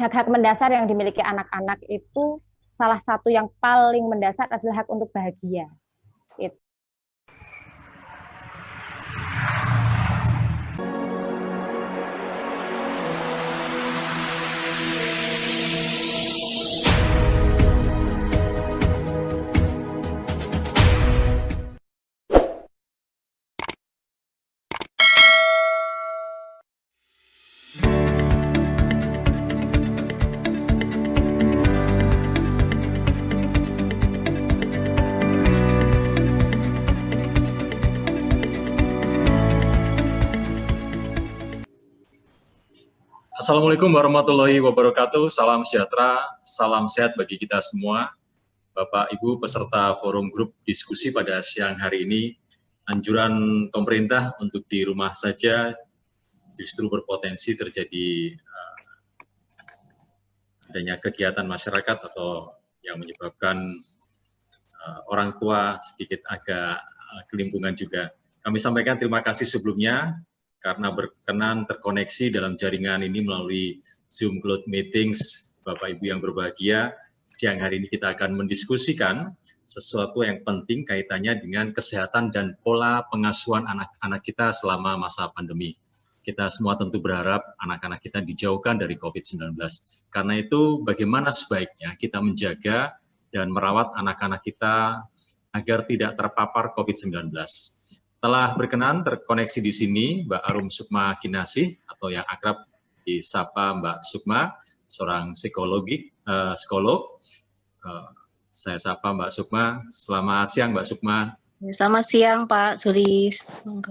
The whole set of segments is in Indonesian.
hak-hak mendasar yang dimiliki anak-anak itu salah satu yang paling mendasar adalah hak untuk bahagia. Itu. Assalamualaikum warahmatullahi wabarakatuh, salam sejahtera, salam sehat bagi kita semua. Bapak Ibu peserta forum grup diskusi pada siang hari ini, anjuran pemerintah untuk di rumah saja justru berpotensi terjadi adanya kegiatan masyarakat atau yang menyebabkan orang tua sedikit agak kelimpungan juga. Kami sampaikan terima kasih sebelumnya karena berkenan terkoneksi dalam jaringan ini melalui Zoom Cloud Meetings. Bapak Ibu yang berbahagia, siang hari ini kita akan mendiskusikan sesuatu yang penting kaitannya dengan kesehatan dan pola pengasuhan anak-anak kita selama masa pandemi. Kita semua tentu berharap anak-anak kita dijauhkan dari COVID-19. Karena itu bagaimana sebaiknya kita menjaga dan merawat anak-anak kita agar tidak terpapar COVID-19. Telah berkenan terkoneksi di sini Mbak Arum Sukma Kinasih atau yang akrab disapa Mbak Sukma, seorang psikolog. Saya sapa Mbak Sukma. Selamat siang Mbak Sukma. Selamat siang Pak Sulis.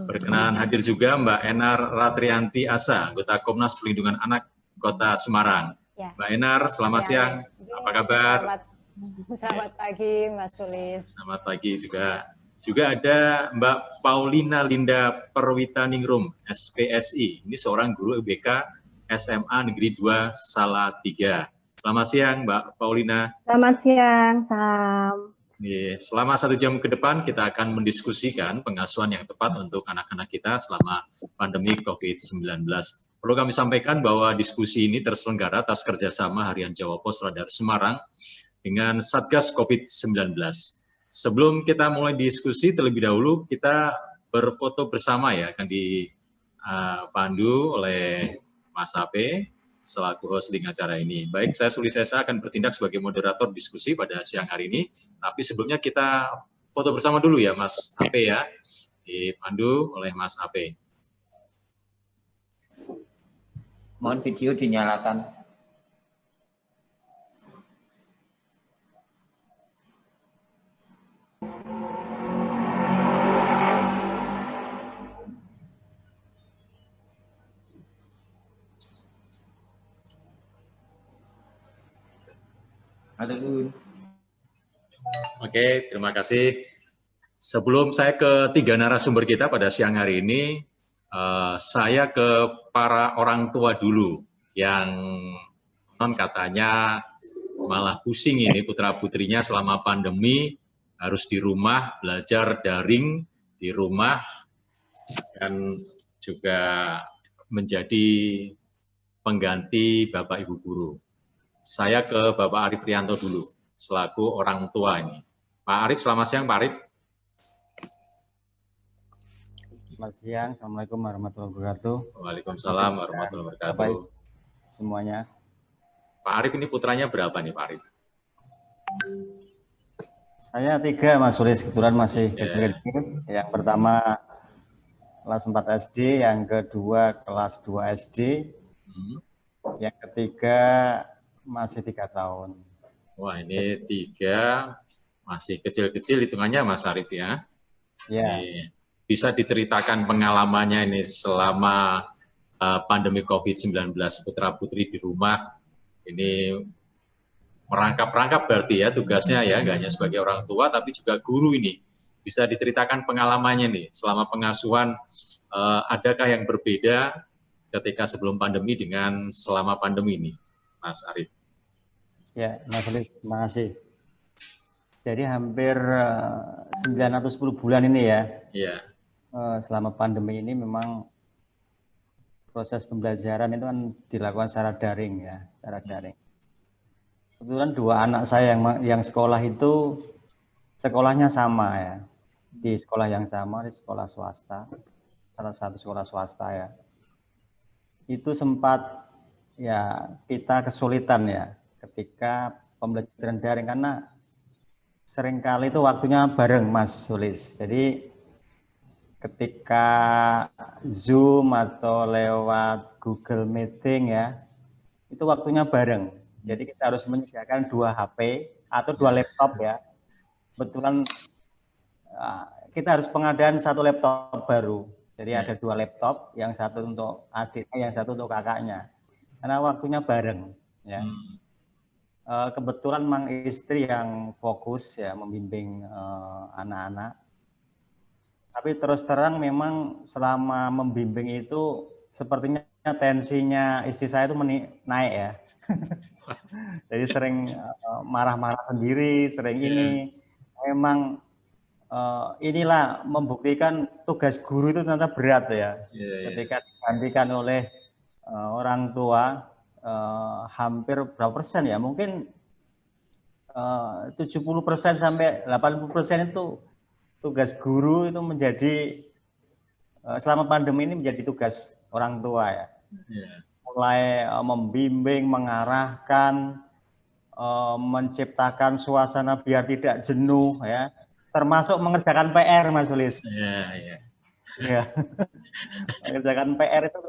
Berkenan hadir juga Mbak Enar Ratrianti Asa, anggota Komnas Perlindungan Anak Kota Semarang. Ya. Mbak Enar, selamat siang. Apa kabar? Selamat pagi Mas Sulis. Selamat pagi juga. Juga ada Mbak Paulina Linda Perwitaningrum, SPSI. Ini seorang guru UBK SMA Negeri 2 Salatiga. Selamat siang Mbak Paulina. Selamat siang, salam. Selama 1 jam ke depan kita akan mendiskusikan pengasuhan yang tepat untuk anak-anak kita selama pandemi COVID-19. Perlu kami sampaikan bahwa diskusi ini terselenggara atas kerjasama Harian Jawa Pos Radar Semarang dengan Satgas COVID-19. Sebelum kita mulai diskusi, terlebih dahulu kita berfoto bersama ya, akan dipandu oleh Mas Ape selaku host di acara ini. Baik, saya Sulis Sesa akan bertindak sebagai moderator diskusi pada siang hari ini, tapi sebelumnya kita foto bersama dulu ya Mas Ape ya, dipandu oleh Mas Ape. Mohon video dinyalakan. Oke, terima kasih. Sebelum saya ke 3 narasumber kita pada siang hari ini, saya ke para orang tua dulu yang katanya malah pusing ini putra-putrinya selama pandemi harus di rumah, belajar daring di rumah, dan juga menjadi pengganti Bapak Ibu guru. Saya ke Bapak Arif Rianto dulu, selaku orang tua ini. Pak Arif, selamat siang Pak Arif. Selamat siang, Assalamualaikum warahmatullahi wabarakatuh. Waalaikumsalam warahmatullahi wabarakatuh. Semuanya. Pak Arif ini putranya berapa nih Pak Arif? Saya 3 Mas Sulis, kebetulan masih kecil. Yang pertama kelas 4 SD, yang kedua kelas 2 SD, yang ketiga masih 3 tahun. Wah, ini 3 masih kecil-kecil hitungannya Mas Arif ya. Ya. Bisa diceritakan pengalamannya ini selama pandemi COVID-19, putra-putri di rumah, ini merangkap-rangkap berarti ya tugasnya ya, nggak hanya sebagai orang tua, tapi juga guru ini. Bisa diceritakan pengalamannya nih, selama pengasuhan, adakah yang berbeda ketika sebelum pandemi dengan selama pandemi ini, Mas Arif? Ya, Mas Sulis, terima kasih. Jadi hampir 9 atau 10 bulan ini ya. Iya. Selama pandemi ini memang proses pembelajaran itu kan dilakukan secara daring ya, secara daring. Kebetulan dua anak saya yang sekolah itu sekolahnya sama ya, di sekolah yang sama, di sekolah swasta, salah satu sekolah swasta ya. Itu sempat ya kita kesulitan ya ketika pembelajaran daring karena seringkali itu waktunya bareng Mas Sulis. Jadi ketika Zoom atau lewat Google Meeting ya, itu waktunya bareng. Jadi kita harus menyediakan 2 HP atau 2 laptop ya. Kebetulan kita harus pengadaan 1 laptop baru. Jadi ada 2 laptop, yang satu untuk adiknya, yang satu untuk kakaknya. Karena waktunya bareng ya. Kebetulan memang istri yang fokus ya membimbing anak-anak. Tapi terus terang memang selama membimbing itu sepertinya tensinya istri saya itu naik ya. Jadi sering marah-marah sendiri, sering ini. Memang inilah membuktikan tugas guru itu ternyata berat ya. Ketika digantikan oleh orang tua, hampir berapa persen ya? Mungkin 70% sampai 80% itu tugas guru itu menjadi selama pandemi ini menjadi tugas orang tua ya. Mulai membimbing, mengarahkan, menciptakan suasana biar tidak jenuh ya, termasuk mengerjakan PR Mas Sulis. Ya. Mengerjakan PR itu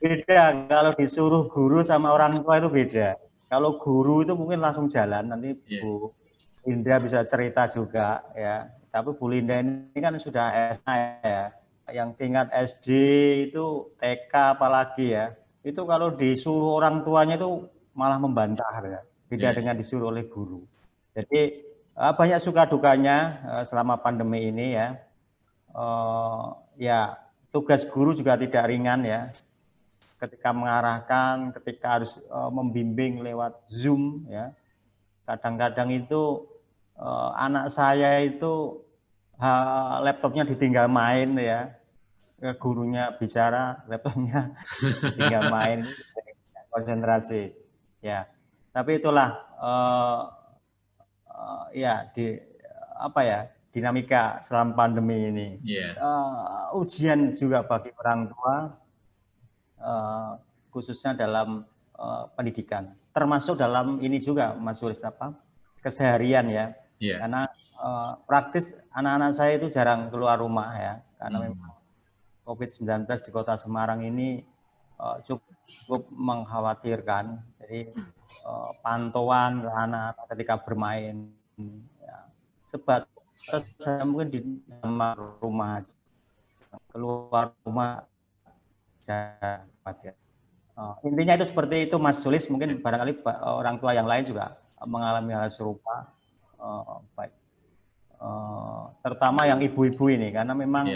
beda, kalau disuruh guru sama orang tua itu beda. Kalau guru itu mungkin langsung jalan, nanti Bu Indra bisa cerita juga ya. Tapi Bu Linda ini kan sudah SMA ya, yang tingkat SD itu TK apalagi ya, itu kalau disuruh orang tuanya itu malah membantah ya, beda dengan disuruh oleh guru. Jadi banyak suka dukanya selama pandemi ini ya. Ya tugas guru juga tidak ringan ya, ketika mengarahkan, ketika harus membimbing lewat Zoom ya. Kadang-kadang itu anak saya itu laptopnya ditinggal main ya, gurunya bicara, laptopnya tinggal main, konsentrasi ya. Tapi itulah ya dinamika selama pandemi ini. Ujian juga bagi orang tua, khususnya dalam pendidikan, termasuk dalam ini juga Mas Sulis, keseharian ya. Karena praktis anak-anak saya itu jarang keluar rumah ya, karena memang COVID-19 di Kota Semarang ini cukup mengkhawatirkan. Jadi pantauan anak ketika bermain ya, sebatas mungkin di rumah, keluar rumah jangan. Intinya itu seperti itu Mas Sulis. Mungkin barangkali orang tua yang lain juga mengalami hal serupa. Terutama yang ibu-ibu ini, karena memang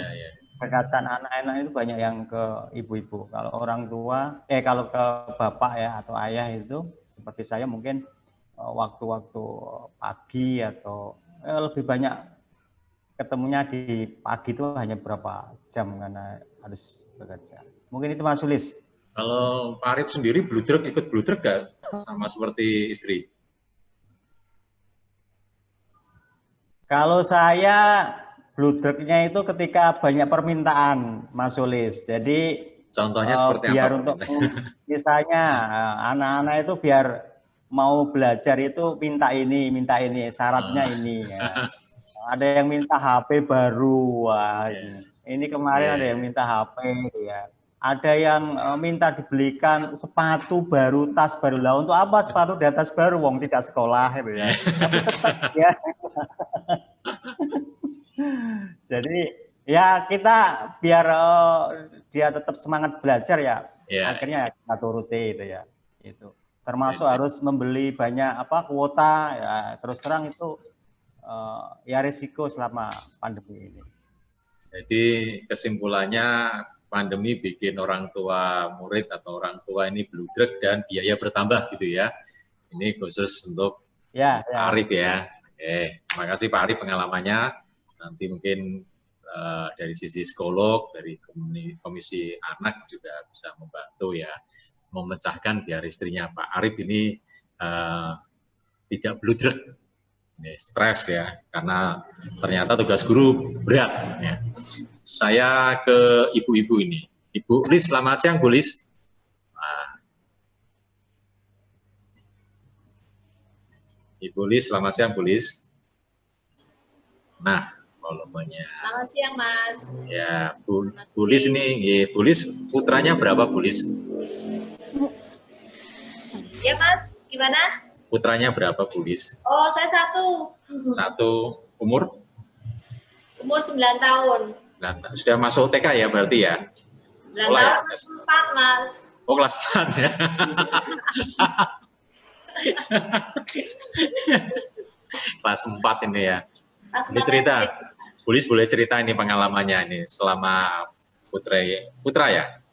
kedekatan anak-anak itu banyak yang ke ibu-ibu. Kalau orang tua, kalau ke bapak ya atau ayah itu seperti saya mungkin waktu-waktu pagi atau lebih banyak ketemunya di pagi itu hanya berapa jam karena harus bekerja. Mungkin itu Mas Sulis. Kalau Pak Arif sendiri ikut bludrek gak sama seperti istri? Kalau saya bludreknya itu ketika banyak permintaan, Mas Sulis. Jadi contohnya seperti biar apa? Untuk misalnya anak-anak itu biar mau belajar itu minta ini, syaratnya ini. Ya. Ada yang minta HP baru, ini kemarin ada yang minta HP ya. Ada yang minta dibelikan sepatu baru, tas baru. Lah untuk apa sepatu dan tas baru? Wong tidak sekolah gitu ya. Tapi tetap ya. Jadi ya kita biar dia tetap semangat belajar ya. Akhirnya kita turuti itu ya. Itu. Termasuk harus membeli banyak kuota ya. Terus terang itu ya risiko selama pandemi ini. Jadi kesimpulannya pandemi bikin orang tua murid atau orang tua ini bludrek dan biaya bertambah gitu ya. Ini khusus untuk Pak Arif ya. Terima kasih Pak Arif pengalamannya. Nanti mungkin dari sisi psikolog, dari komisi anak juga bisa membantu ya, memecahkan biar istrinya Pak Arif ini tidak bludrek, stres ya, karena ternyata tugas guru berat. Ya. Saya ke ibu-ibu ini. Ibu Lis, selamat siang Bu Lis. Ibu Lis, selamat siang Bu Lis. Nah, volumenya. Selamat siang Mas. Ya, Bu Lis ini, Bu Lis putranya berapa Bu Lis? Ya Mas, gimana? Putranya berapa Bu Lis? Oh, saya satu. Satu, umur? Umur 9 tahun. Sudah masuk TK ya berarti ya? 9 tahun, kelas 4 Mas. Oh, kelas 4 ya? Kelas 4 ini ya. Boleh cerita, boleh cerita ini pengalamannya ini selama putra ya, putranya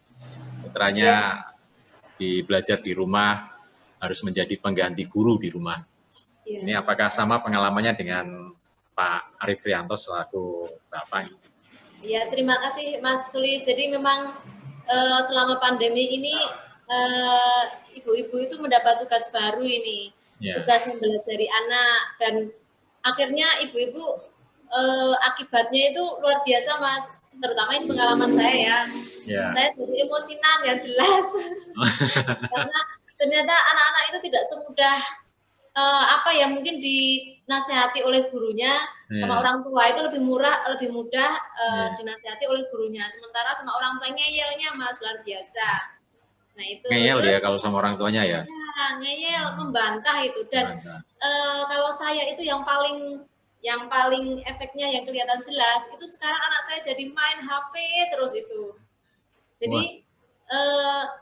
belajar di rumah harus menjadi pengganti guru di rumah. Ya. Ini apakah sama pengalamannya dengan Pak Arif Rianto selaku Bapak? Ya, terima kasih Mas Sulis. Jadi memang selama pandemi ini ibu-ibu itu mendapat tugas baru ini, tugas mempelajari anak, dan akhirnya ibu-ibu akibatnya itu luar biasa Mas, terutama ini pengalaman saya ya. Saya jadi emosinan yang jelas karena ternyata anak-anak itu tidak semudah apa ya, mungkin dinasehati oleh gurunya sama orang tua itu lebih mudah dinasehati oleh gurunya, sementara sama orang tua ngeyelnya Mas luar biasa. Nah itu ngeyel ya kalau sama orang tuanya ya. Ya, ngeyel, membantah itu, dan kalau saya itu yang paling efeknya yang kelihatan jelas itu sekarang anak saya jadi main HP terus itu. Jadi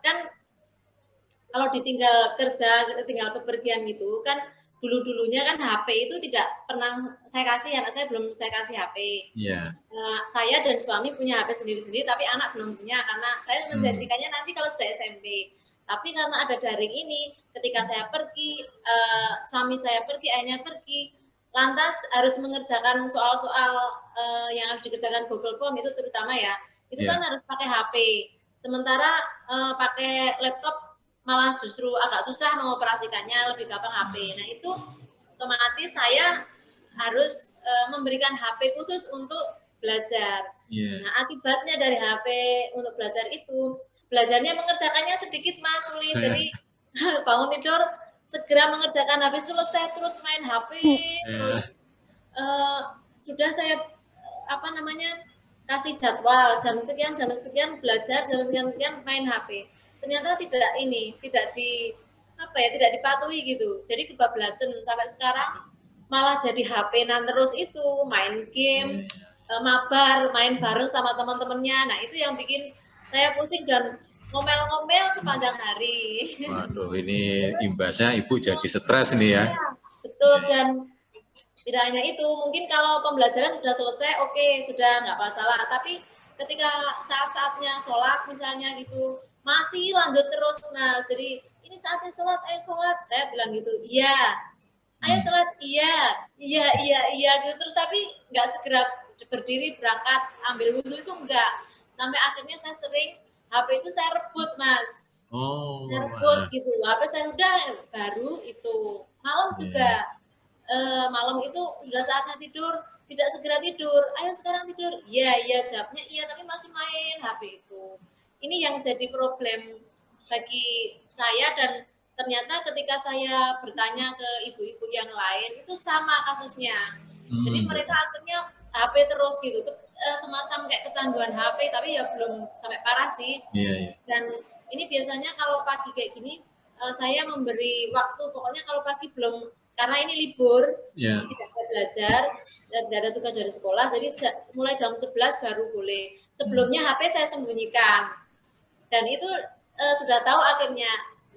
kan kalau ditinggal kerja, tinggal bepergian gitu kan, dulunya kan HP itu tidak pernah saya kasih, anak saya belum saya kasih HP. Saya dan suami punya HP sendiri-sendiri, tapi anak belum punya karena saya menjanjikannya nanti kalau sudah SMP. Tapi karena ada daring ini, ketika saya pergi, suami saya pergi, ayahnya pergi, lantas harus mengerjakan soal-soal yang harus dikerjakan Google Form itu terutama ya, itu kan harus pakai HP. Sementara pakai laptop malah justru agak susah mengoperasikannya, lebih gampang HP. Nah itu otomatis saya harus memberikan HP khusus untuk belajar. Nah akibatnya dari HP untuk belajar itu, belajarnya mengerjakannya sedikit Mas Sulis. Jadi bangun tidur segera mengerjakan, habis itu selesai terus main HP terus. Sudah saya kasih jadwal jam sekian belajar, jam sekian main HP. Ternyata tidak dipatuhi gitu. Jadi kebablasan sampai sekarang malah jadi HP-nan terus itu, main game, mabar, main bareng sama teman-temannya. Nah, itu yang bikin saya pusing dan ngomel-ngomel sepanjang hari. Waduh, ini imbasnya ibu jadi stres nih ya. Betul, dan tidak hanya itu, mungkin kalau pembelajaran sudah selesai, oke, sudah nggak masalah. Tapi ketika saat-saatnya sholat misalnya gitu, masih lanjut terus Mas. Jadi ini saatnya sholat, ayo sholat. Saya bilang gitu, iya. Ayo sholat, iya gitu terus, tapi nggak segera berdiri berangkat ambil wudhu itu enggak. Sampai akhirnya saya sering HP itu saya rebut Mas. Saya rebut gitu. HP saya udah baru itu. Malam juga. Malam itu sudah saatnya tidur, tidak segera tidur. Ayo sekarang tidur. Iya jawabnya iya, tapi masih main HP itu. Ini yang jadi problem bagi saya, dan ternyata ketika saya bertanya ke ibu-ibu yang lain itu sama kasusnya. Jadi mereka akhirnya HP terus gitu, semacam kayak kecanduan HP, tapi ya belum sampai parah sih. Dan ini biasanya kalau pagi kayak gini saya memberi waktu, pokoknya kalau pagi belum, karena ini libur, tidak ada belajar, tidak ada tugas dari sekolah, jadi mulai jam 11 baru boleh. Sebelumnya HP saya sembunyikan. Dan itu sudah tahu akhirnya,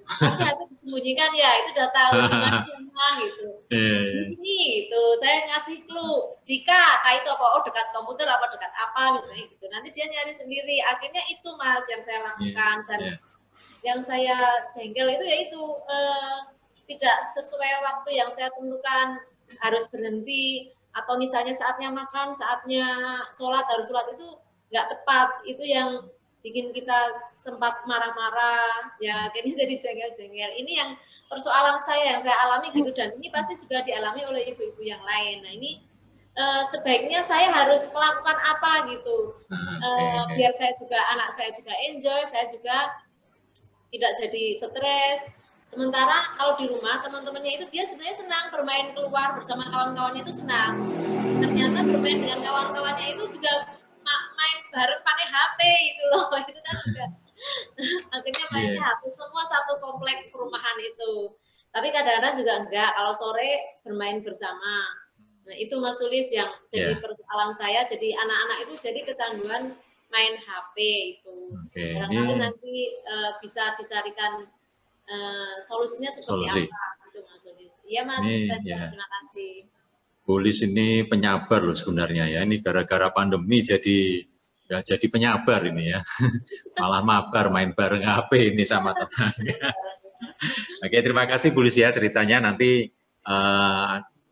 pasti HP disembunyikan ya, itu sudah tahu gimana gitu. Ini itu saya ngasih clue, Dika, itu apa? Oh dekat komputer apa dekat apa misalnya gitu. Nanti dia nyari sendiri. Akhirnya itu Mas yang saya lakukan, dan yang saya jengkel itu yaitu tidak sesuai waktu yang saya tentukan, harus berhenti atau misalnya saatnya makan, saatnya sholat, harus sholat itu nggak tepat. Itu yang bikin kita sempat marah-marah, ya akhirnya jadi jengkel-jengkel. Ini yang persoalan saya yang saya alami gitu, dan ini pasti juga dialami oleh ibu-ibu yang lain. Nah ini sebaiknya saya harus melakukan apa gitu, biar saya juga, anak saya juga enjoy, saya juga tidak jadi stres. Sementara kalau di rumah teman-temannya itu dia sebenarnya senang bermain keluar bersama kawan-kawannya, itu senang. Ternyata bermain dengan kawan-kawannya itu juga main bareng pakai HP itu loh, itu kan juga akhirnya mainnya HP semua satu komplek perumahan itu. Tapi kadang-kadang juga enggak, kalau sore bermain bersama. Nah itu Mas Sulis yang jadi persoalan saya, jadi anak-anak itu jadi kecanduan main HP itu. Barangkali nanti bisa dicarikan solusinya seperti apa gitu Mas Sulis. Iya Mas, terima kasih. Bulis ini penyabar loh sebenarnya ya. Ini gara-gara pandemi jadi penyabar ini ya. Malah mabar main bareng HP ini sama tetangga. Oke, terima kasih Bulis ya ceritanya. Nanti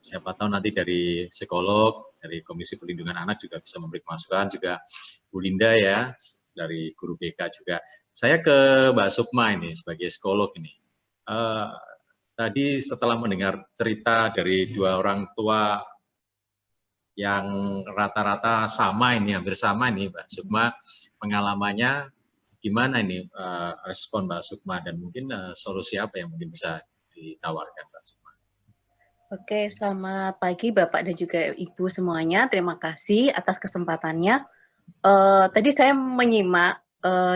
siapa tahu nanti dari psikolog, dari Komisi Perlindungan Anak juga bisa memberi masukan, juga Bu Linda ya dari guru BK juga. Saya ke Mbak Sukma ini sebagai psikolog ini. Tadi setelah mendengar cerita dari dua orang tua yang rata-rata sama ini, hampir sama ini Mbak Sukma, pengalamannya gimana ini respon Mbak Sukma, dan mungkin solusi apa yang mungkin bisa ditawarkan Mbak Sukma? Oke, selamat pagi Bapak dan juga Ibu semuanya. Terima kasih atas kesempatannya. Tadi saya menyimak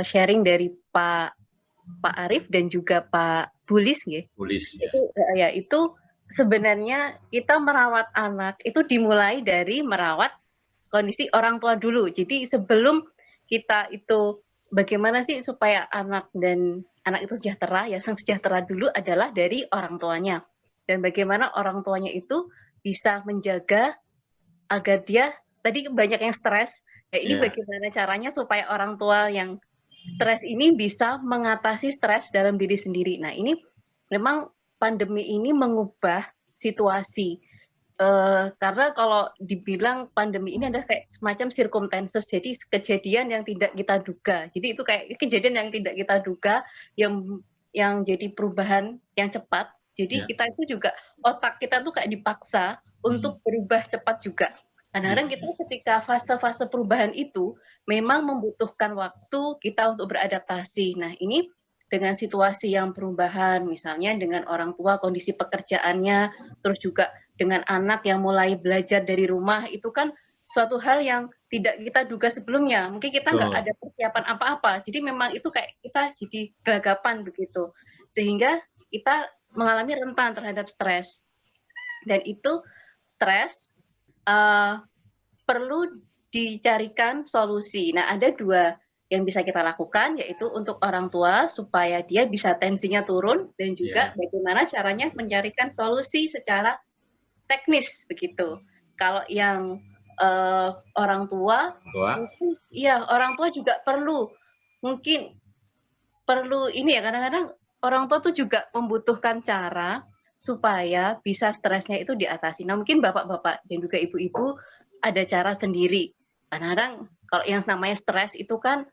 sharing dari Pak Arif dan juga Pak Bulis, ya. Bulis, ya. Itu sebenarnya kita merawat anak itu dimulai dari merawat kondisi orang tua dulu. Jadi sebelum kita itu bagaimana sih supaya anak itu sejahtera, ya yang sejahtera dulu adalah dari orang tuanya. Dan bagaimana orang tuanya itu bisa menjaga agar dia, tadi banyak yang stres, ya ini bagaimana caranya supaya orang tua yang stres ini bisa mengatasi stres dalam diri sendiri. Nah ini memang pandemi ini mengubah situasi. Karena kalau dibilang pandemi ini adalah kayak semacam circumstances, jadi kejadian yang tidak kita duga. Jadi itu kayak kejadian yang tidak kita duga, yang jadi perubahan yang cepat. Jadi kita itu juga, otak kita tuh kayak dipaksa untuk berubah cepat juga. Kadang-kadang kita ketika fase-fase perubahan itu memang membutuhkan waktu kita untuk beradaptasi. Nah ini dengan situasi yang perubahan, misalnya dengan orang tua kondisi pekerjaannya, terus juga dengan anak yang mulai belajar dari rumah, itu kan suatu hal yang tidak kita duga sebelumnya. Mungkin kita nggak ada persiapan apa-apa, jadi memang itu kayak kita jadi gagapan begitu. Sehingga kita mengalami rentan terhadap stres. Dan itu stres perlu dicarikan solusi. Nah ada dua yang bisa kita lakukan, yaitu untuk orang tua supaya dia bisa tensinya turun, dan juga bagaimana caranya mencarikan solusi secara teknis begitu. Kalau yang orang tua, mungkin, orang tua juga perlu ini ya, kadang-kadang orang tua tuh juga membutuhkan cara supaya bisa stresnya itu diatasi. Nah mungkin bapak-bapak dan juga ibu-ibu ada cara sendiri. Kadang-kadang kalau yang namanya stres itu kan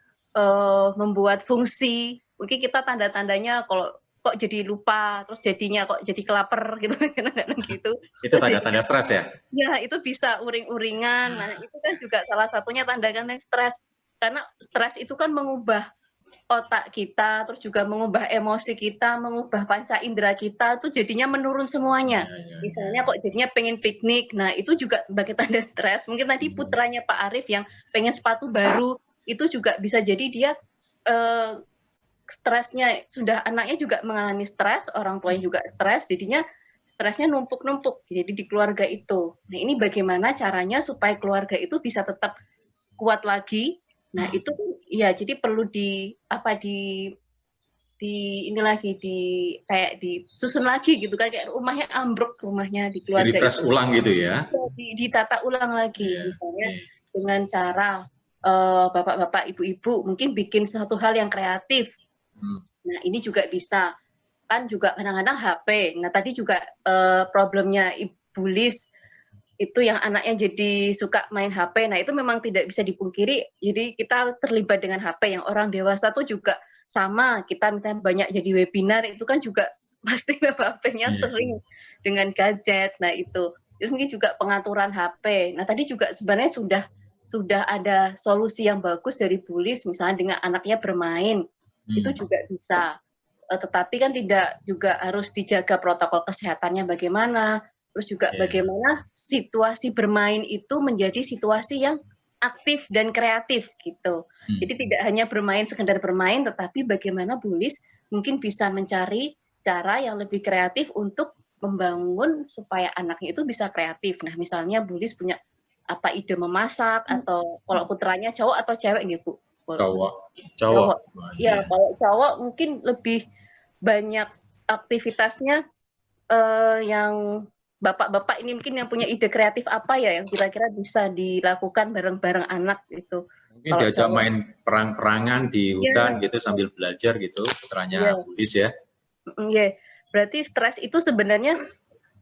membuat fungsi, mungkin kita tanda-tandanya kalau kok jadi lupa, terus jadinya kok jadi kelaper gitu, kadang-kadang gitu. Itu tanda-tanda stres ya? Ya, itu bisa uring-uringan. Nah, itu kan juga salah satunya tanda-tanda stres. Karena stres itu kan mengubah otak kita, terus juga mengubah emosi kita, mengubah panca indera kita, itu jadinya menurun semuanya. Misalnya kok jadinya pengen piknik, nah itu juga sebagai tanda stres. Mungkin tadi putranya Pak Arif yang pengen sepatu baru, itu juga bisa jadi dia stresnya, sudah anaknya juga mengalami stres, orang tuanya juga stres, jadinya stresnya numpuk-numpuk jadi di keluarga itu. Nah ini bagaimana caranya supaya keluarga itu bisa tetap kuat lagi. Nah itu ya jadi perlu kayak disusun lagi gitu kan, kayak rumahnya ambruk, rumahnya di keluarga di refresh ulang gitu ya, ditata ulang lagi, misalnya dengan cara bapak-bapak, ibu-ibu mungkin bikin satu hal yang kreatif. Nah ini juga bisa, kan juga kadang-kadang HP. Nah tadi juga problemnya Ibu Lis, itu yang anaknya jadi suka main HP. Nah, itu memang tidak bisa dipungkiri. Jadi kita terlibat dengan HP. Yang orang dewasa tuh juga sama. Kita misalnya banyak jadi webinar, itu kan juga pasti HP-nya sering dengan gadget. Nah, itu mungkin juga pengaturan HP. Nah, tadi juga sebenarnya sudah ada solusi yang bagus dari Bulis, misalnya dengan anaknya bermain. Itu juga bisa. Tetapi kan tidak juga harus dijaga protokol kesehatannya bagaimana. Terus juga bagaimana situasi bermain itu menjadi situasi yang aktif dan kreatif gitu. Jadi tidak hanya bermain sekedar bermain, tetapi bagaimana Bulis mungkin bisa mencari cara yang lebih kreatif untuk membangun supaya anaknya itu bisa kreatif. Nah, misalnya Bulis punya apa ide memasak, atau kalau putranya cowok atau cewek gitu, Bu? Cowok. Ya, kalau cowok mungkin lebih banyak aktivitasnya yang bapak-bapak ini mungkin yang punya ide kreatif apa ya yang kira-kira bisa dilakukan bareng-bareng anak gitu. Mungkin diajak main perang-perangan di hutan gitu sambil belajar gitu, putranya Bulis ya. Iya, berarti stres itu sebenarnya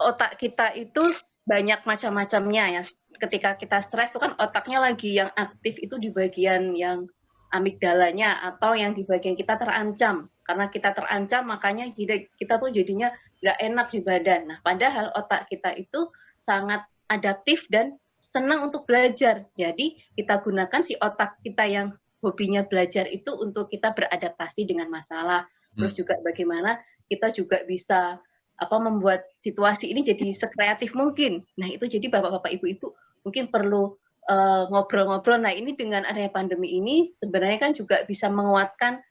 otak kita itu banyak macam-macamnya ya. Ketika kita stres itu kan otaknya lagi yang aktif itu di bagian yang amigdalanya, atau yang di bagian kita terancam. Karena kita terancam makanya kita tuh jadinya nggak enak di badan. Nah, padahal otak kita itu sangat adaptif dan senang untuk belajar. Jadi kita gunakan si otak kita yang hobinya belajar itu untuk kita beradaptasi dengan masalah. Terus juga bagaimana kita juga bisa membuat situasi ini jadi sekreatif mungkin. Nah, itu jadi bapak-bapak, ibu-ibu mungkin perlu ngobrol-ngobrol. Nah, ini dengan adanya pandemi ini sebenarnya kan juga bisa menguatkan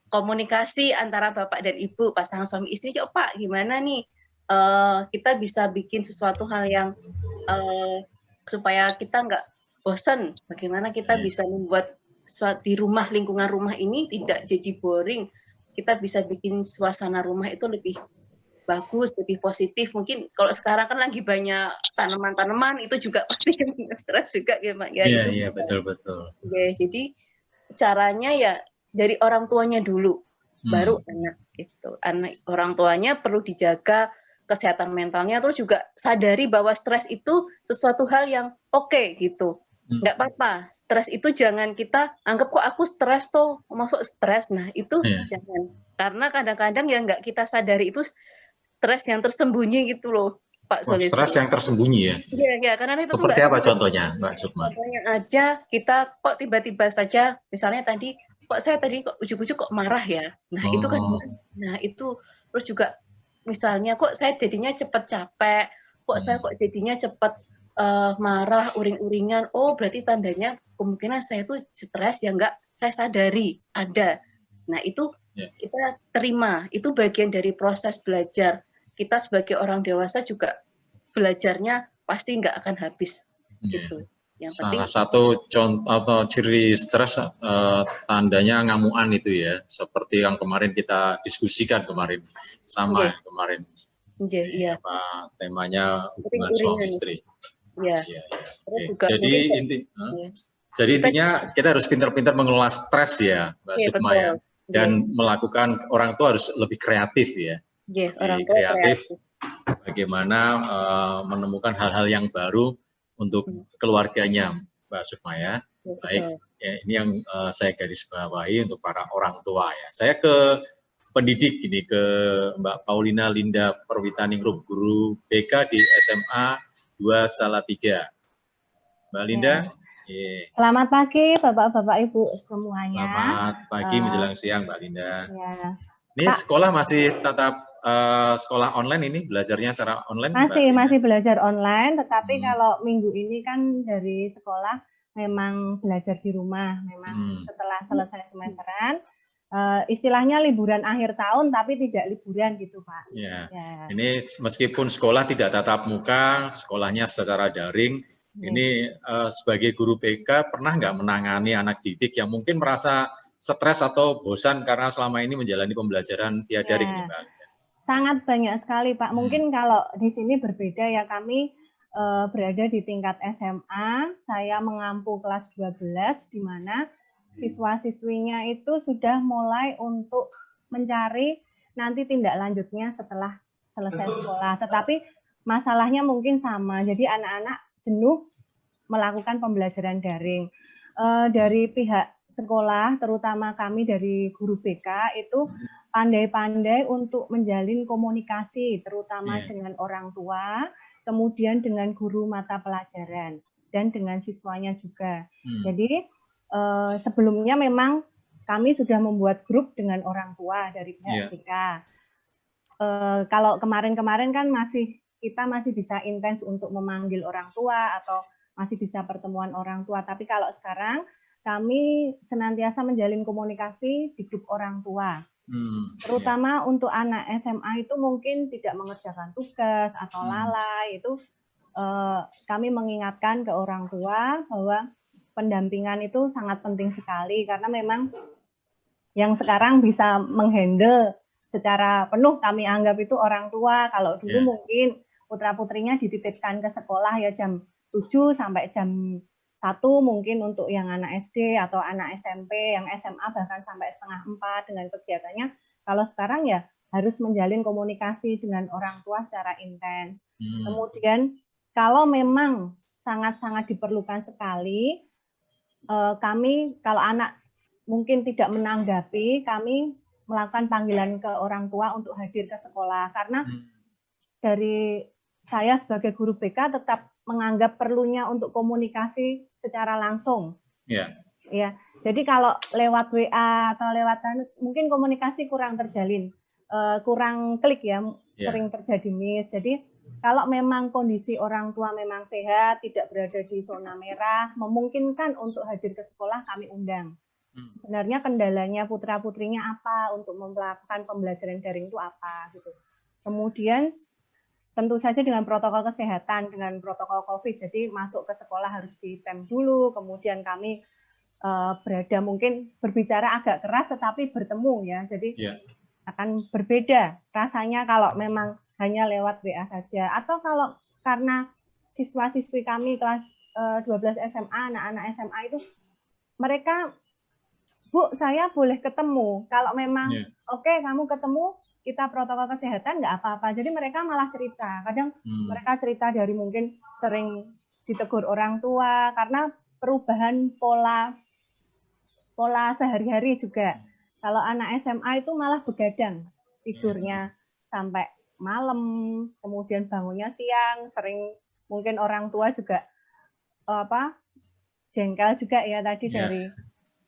komunikasi antara bapak dan ibu, pasangan suami istri. Pak, gimana nih kita bisa bikin sesuatu hal yang supaya kita nggak bosan. Bagaimana kita bisa membuat di rumah, lingkungan rumah ini tidak jadi boring. Kita bisa bikin suasana rumah itu lebih bagus, lebih positif. Mungkin kalau sekarang kan lagi banyak tanaman-tanaman, itu juga pasti stres juga ya, Mak. Iya, betul-betul. Ya, jadi caranya ya dari orang tuanya dulu, baru anak gitu. Orang tuanya perlu dijaga kesehatan mentalnya, terus juga sadari bahwa stres itu sesuatu hal yang oke gitu. Nggak apa-apa, stres itu jangan kita anggap kok aku stres tuh, masuk stres. Nah, itu jangan. Karena kadang-kadang yang nggak kita sadari itu stres yang tersembunyi gitu loh, Pak Solis. Stres yang tersembunyi ya? Iya, karena itu seperti apa contohnya, Mbak Sukma? Contohnya aja, kita kok tiba-tiba saja, misalnya tadi, saya tadi kok ujuk-ujuk kok marah ya. Nah, itu kan, nah itu, terus juga misalnya kok saya jadinya cepat capek, kok saya kok jadinya cepat marah, uring-uringan. Oh, berarti tandanya kemungkinan saya itu stres yang nggak saya sadari ada. Nah, itu kita terima, itu bagian dari proses belajar. Kita sebagai orang dewasa juga belajarnya pasti nggak akan habis. Gitu. Yang salah satu contoh atau ciri stres tandanya ngamuan itu ya, seperti yang kemarin kita diskusikan kemarin, sama kemarin. Iya. Apa temanya hubungan suami istri. Iya. Jadi intinya kita harus pintar-pintar mengelola stres ya, Mbak Sukma ya, dan melakukan, orang tua harus lebih kreatif ya. Orang tua kreatif. Bagaimana menemukan hal-hal yang baru untuk keluarganya, Mbak Sukma ya. Baik, ya, ini yang saya garis bawahi untuk para orang tua ya. Saya ke pendidik ini, ke Mbak Paulina Linda Perwitaningrum, guru BK di SMA 2 Salatiga. Mbak Linda. Selamat pagi Bapak-bapak Ibu semuanya. Selamat pagi menjelang siang Mbak Linda. Ini sekolah masih tetap sekolah online ini, belajarnya secara online? Masih belajar online, tetapi kalau minggu ini kan dari sekolah memang belajar di rumah, memang setelah selesai semeteran, istilahnya liburan akhir tahun, tapi tidak liburan gitu Pak. Ya. Ini meskipun sekolah tidak tatap muka, sekolahnya secara daring, ini sebagai guru BK pernah nggak menangani anak didik yang mungkin merasa stres atau bosan karena selama ini menjalani pembelajaran via daring nih Mbak? Sangat banyak sekali Pak. Mungkin kalau di sini berbeda ya, kami berada di tingkat SMA, saya mengampu kelas 12 di mana siswa-siswinya itu sudah mulai untuk mencari nanti tindak lanjutnya setelah selesai sekolah. Tetapi masalahnya mungkin sama. Jadi anak-anak jenuh melakukan pembelajaran daring. Dari pihak sekolah, terutama kami dari guru BK itu pandai-pandai untuk menjalin komunikasi, terutama dengan orang tua, kemudian dengan guru mata pelajaran, dan dengan siswanya juga. Jadi sebelumnya memang kami sudah membuat grup dengan orang tua dari pihak BK. Kalau kemarin-kemarin kan kita masih bisa intens untuk memanggil orang tua atau masih bisa pertemuan orang tua. Tapi kalau sekarang kami senantiasa menjalin komunikasi di grup orang tua. Terutama untuk anak SMA itu mungkin tidak mengerjakan tugas atau lalai, itu kami mengingatkan ke orang tua bahwa pendampingan itu sangat penting sekali, karena memang yang sekarang bisa menghandle secara penuh kami anggap itu orang tua. Kalau dulu mungkin putra-putrinya dititipkan ke sekolah ya jam 7 sampai jam 1 mungkin untuk yang anak SD atau anak SMP, yang SMA bahkan sampai setengah 4 dengan kegiatannya. Kalau sekarang ya harus menjalin komunikasi dengan orang tua secara intens. Kemudian kalau memang sangat-sangat diperlukan sekali, kami kalau anak mungkin tidak menanggapi, kami melakukan panggilan ke orang tua untuk hadir ke sekolah. Karena dari saya sebagai guru BK tetap menganggap perlunya untuk komunikasi secara langsung. Ya. Jadi kalau lewat WA atau lewat mungkin komunikasi kurang terjalin, kurang klik ya, sering terjadi miss. Jadi kalau memang kondisi orang tua memang sehat, tidak berada di zona merah, memungkinkan untuk hadir ke sekolah, kami undang. Sebenarnya kendalanya putra-putrinya apa untuk melakukan pembelajaran daring itu apa gitu. Kemudian tentu saja dengan protokol kesehatan, dengan protokol COVID, jadi masuk ke sekolah harus ditem dulu, kemudian kami berada mungkin berbicara agak keras tetapi bertemu ya, jadi akan berbeda rasanya kalau memang hanya lewat WA saja, atau kalau karena siswa-siswi kami kelas 12 SMA, anak-anak SMA itu mereka, Bu, saya boleh ketemu, kalau memang oke, kamu ketemu, kita protokol kesehatan nggak apa-apa. Jadi mereka malah cerita. Kadang mereka cerita dari mungkin sering ditegur orang tua karena perubahan pola sehari-hari juga. Kalau anak SMA itu malah begadang tidurnya sampai malam, kemudian bangunnya siang. Sering mungkin orang tua juga jengkel juga ya tadi dari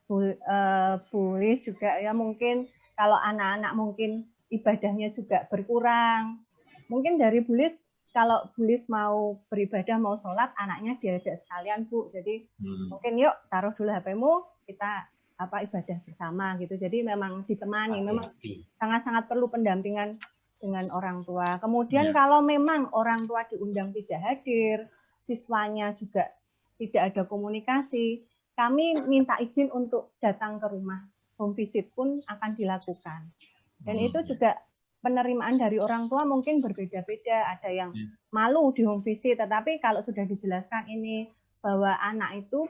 Bu Lis juga ya, mungkin kalau anak-anak mungkin ibadahnya juga berkurang. Mungkin dari Bu Lis, kalau Bu Lis mau beribadah, mau sholat, anaknya diajak sekalian, Bu. Jadi mungkin yuk taruh dulu HP-mu, kita ibadah bersama gitu. Jadi memang ditemani, memang sangat-sangat perlu pendampingan dengan orang tua. Kemudian kalau memang orang tua diundang tidak hadir, siswanya juga tidak ada komunikasi, kami minta izin untuk datang ke rumah. Home visit pun akan dilakukan. Dan itu juga penerimaan dari orang tua mungkin berbeda-beda. Ada yang malu di home visit, tetapi kalau sudah dijelaskan ini bahwa anak itu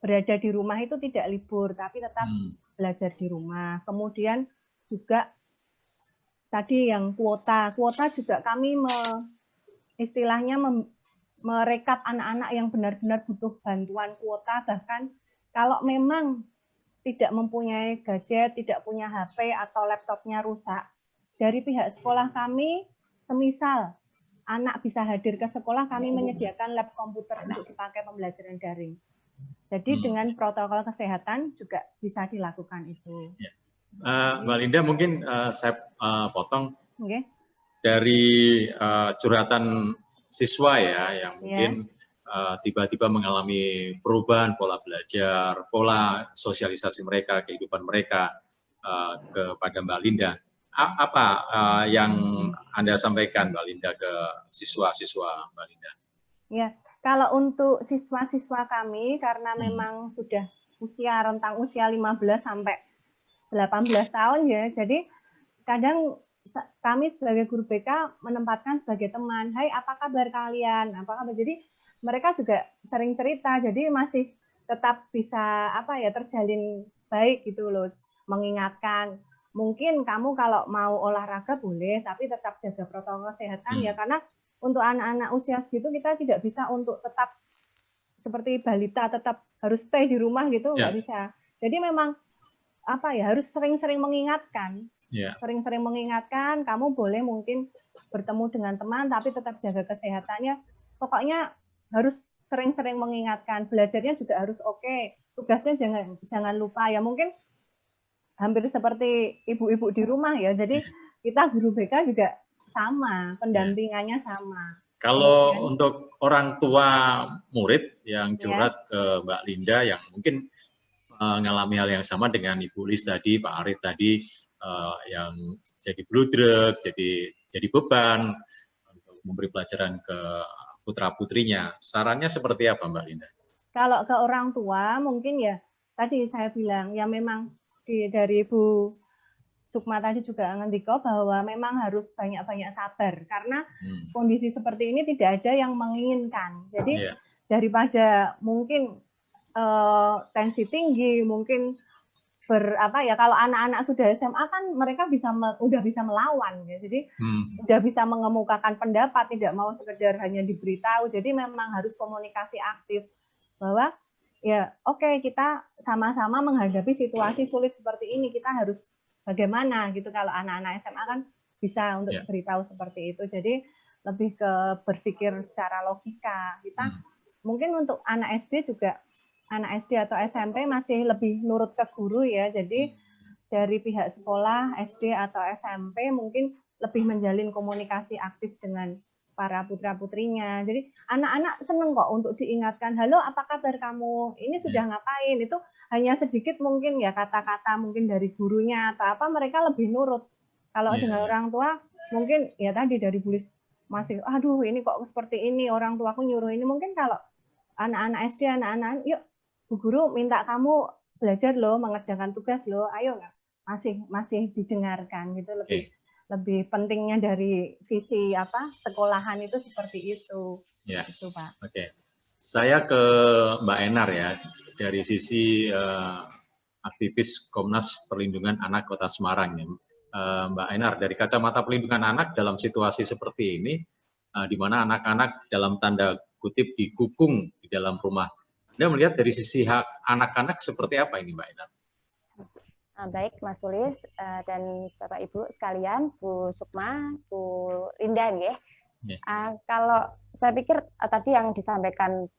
berada di rumah itu tidak libur, tapi tetap belajar di rumah. Kemudian juga tadi yang kuota juga kami istilahnya merekap anak-anak yang benar-benar butuh bantuan kuota, bahkan kalau memang tidak mempunyai gadget, tidak punya HP atau laptopnya rusak, dari pihak sekolah kami, semisal anak bisa hadir ke sekolah, kami menyediakan lab komputer untuk dipakai pembelajaran daring. Jadi dengan protokol kesehatan juga bisa dilakukan itu. Mbak Linda, mungkin saya potong dari curhatan siswa ya, yang mungkin tiba-tiba mengalami perubahan pola belajar, pola sosialisasi mereka, kehidupan mereka kepada Mbak Linda. Apa yang Anda sampaikan, Mbak Linda, ke siswa-siswa Mbak Linda? Ya, kalau untuk siswa-siswa kami, karena memang sudah rentang usia 15 sampai 18 tahun ya, jadi kadang kami sebagai guru BK menempatkan sebagai teman, hai apa kabar kalian, apa kabar, jadi mereka juga sering cerita, jadi masih tetap bisa terjalin baik gitu loh, mengingatkan mungkin kamu kalau mau olahraga boleh, tapi tetap jaga protokol kesehatan ya, karena untuk anak-anak usia segitu kita tidak bisa untuk tetap seperti balita tetap harus stay di rumah gitu, nggak bisa. Jadi memang apa ya, harus sering-sering mengingatkan. Sering-sering mengingatkan, kamu boleh mungkin bertemu dengan teman tapi tetap jaga kesehatannya. Pokoknya harus sering-sering mengingatkan. Belajarnya juga harus oke. Tugasnya jangan lupa ya. Mungkin hampir seperti ibu-ibu di rumah ya. Jadi kita guru BK juga sama, pendampingannya sama. Kalau untuk orang tua murid yang curhat ke Mbak Linda yang mungkin mengalami hal yang sama dengan Ibu Lis tadi, Pak Arif tadi, yang jadi bludrek, jadi beban untuk memberi pelajaran ke putra-putrinya. Sarannya seperti apa Mbak Linda? Kalau ke orang tua mungkin ya tadi saya bilang ya memang dari Bu Sukma tadi juga ngendiko bahwa memang harus banyak-banyak sabar karena kondisi seperti ini tidak ada yang menginginkan. Jadi daripada mungkin tensi tinggi, mungkin kalau anak-anak sudah SMA kan mereka udah bisa melawan ya. Jadi udah bisa mengemukakan pendapat, tidak mau sekedar hanya diberitahu. Jadi memang harus komunikasi aktif bahwa ya oke, kita sama-sama menghadapi situasi sulit seperti ini, kita harus bagaimana gitu. Kalau anak-anak SMA kan bisa untuk beritahu seperti itu. Jadi lebih ke berpikir secara logika. Kita mungkin untuk anak SD juga, anak SD atau SMP masih lebih nurut ke guru ya. Jadi dari pihak sekolah SD atau SMP mungkin lebih menjalin komunikasi aktif dengan para putra-putrinya. Jadi anak-anak seneng kok untuk diingatkan, halo apa kabar kamu? Ini sudah ngapain? Itu hanya sedikit mungkin ya kata-kata mungkin dari gurunya atau apa, mereka lebih nurut. Kalau dengan orang tua mungkin ya tadi dari Bulis masih, aduh ini kok seperti ini, orang tuaku nyuruh ini. Mungkin kalau anak-anak SD, anak-anak, yuk Bu Guru minta kamu belajar loh, mengerjakan tugas loh, ayo nggak? Masih didengarkan gitu, lebih pentingnya dari sisi sekolahan itu seperti itu. Ya. Gitu, Pak. Oke. Saya ke Mbak Enar ya, dari sisi aktivis Komnas Perlindungan Anak Kota Semarang ya. Mbak Enar, dari kacamata perlindungan anak dalam situasi seperti ini, di mana anak-anak dalam tanda kutip dikukung di dalam rumah, Anda melihat dari sisi hak anak-anak seperti apa ini Mbak Enar? Baik Mas Sulis dan Bapak Ibu sekalian, Bu Sukma, Bu Linda ya. Kalau saya pikir tadi yang disampaikan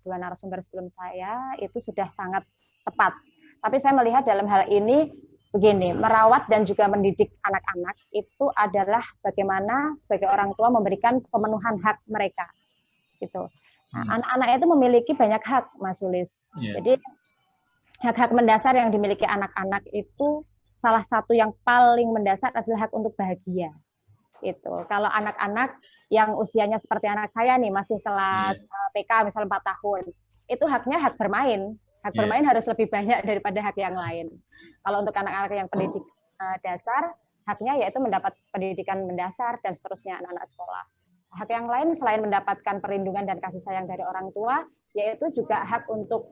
dua narasumber sebelum saya itu sudah sangat tepat. Tapi saya melihat dalam hal ini begini, merawat dan juga mendidik anak-anak itu adalah bagaimana sebagai orang tua memberikan pemenuhan hak mereka. Gitu. Nah, anak-anak itu memiliki banyak hak, Mas Sulis. Jadi hak-hak mendasar yang dimiliki anak-anak itu salah satu yang paling mendasar adalah hak untuk bahagia. Itu. Kalau anak-anak yang usianya seperti anak saya nih, masih kelas TK misal 4 tahun, itu haknya hak bermain. Hak bermain harus lebih banyak daripada hak yang lain. Kalau untuk anak-anak yang pendidik dasar, haknya yaitu mendapat pendidikan mendasar dan seterusnya anak-anak sekolah. Hak yang lain selain mendapatkan perlindungan dan kasih sayang dari orang tua, yaitu juga hak untuk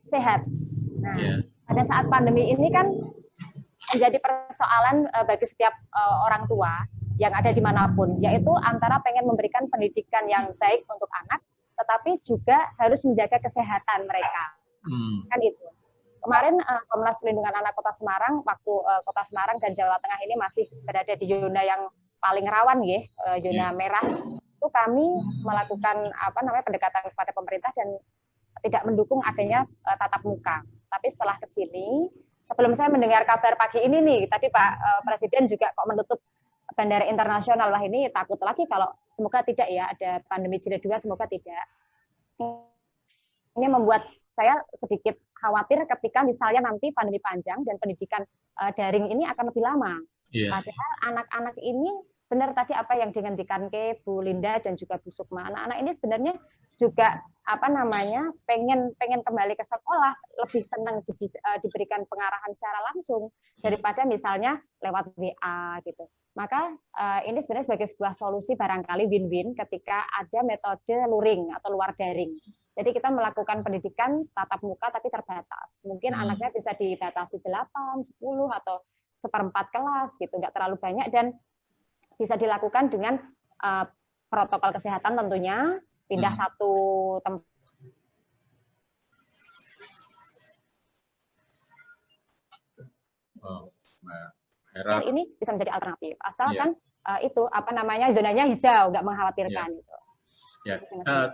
sehat. Nah, pada saat pandemi ini kan menjadi persoalan bagi setiap orang tua yang ada dimanapun, yaitu antara pengen memberikan pendidikan yang baik untuk anak, tetapi juga harus menjaga kesehatan mereka. Kan itu. Kemarin Komnas Perlindungan Anak Kota Semarang, waktu Kota Semarang dan Jawa Tengah ini masih berada di zona yang paling rawan, zona merah, itu kami melakukan pendekatan kepada pemerintah dan tidak mendukung adanya tatap muka. Tapi setelah ke sini, sebelum saya mendengar kabar pagi ini nih, tadi Pak Presiden juga kok menutup bandara internasional, lah ini takut lagi kalau semoga tidak ya ada pandemi jilid 2, semoga tidak. Ini membuat saya sedikit khawatir ketika misalnya nanti pandemi panjang dan pendidikan daring ini akan lebih lama. Padahal anak-anak ini benar tadi apa yang dihentikan ke Bu Linda dan juga Bu Sukma. Anak-anak ini sebenarnya juga pengen kembali ke sekolah, lebih senang diberikan pengarahan secara langsung daripada misalnya lewat WA gitu. Maka ini sebenarnya sebagai sebuah solusi barangkali win-win ketika ada metode luring atau luar daring. Jadi kita melakukan pendidikan tatap muka tapi terbatas. Mungkin anaknya bisa dibatasi 8, 10 atau 1/4 kelas gitu, nggak terlalu banyak dan bisa dilakukan dengan protokol kesehatan tentunya, pindah satu tempat. Ini bisa menjadi alternatif, asalkan itu apa namanya zonanya hijau, nggak mengkhawatirkan. Gitu. Ya,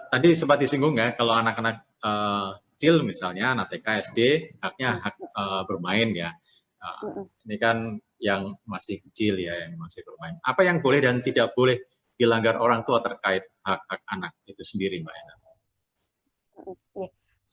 tadi sempat disinggung ya, kalau anak-anak kecil misalnya, anak TK, SD, haknya hak bermain ya. Ini kan yang masih kecil ya, yang masih bermain. Apa yang boleh dan tidak boleh dilanggar orang tua terkait hak-hak anak itu sendiri, Mbak Ena?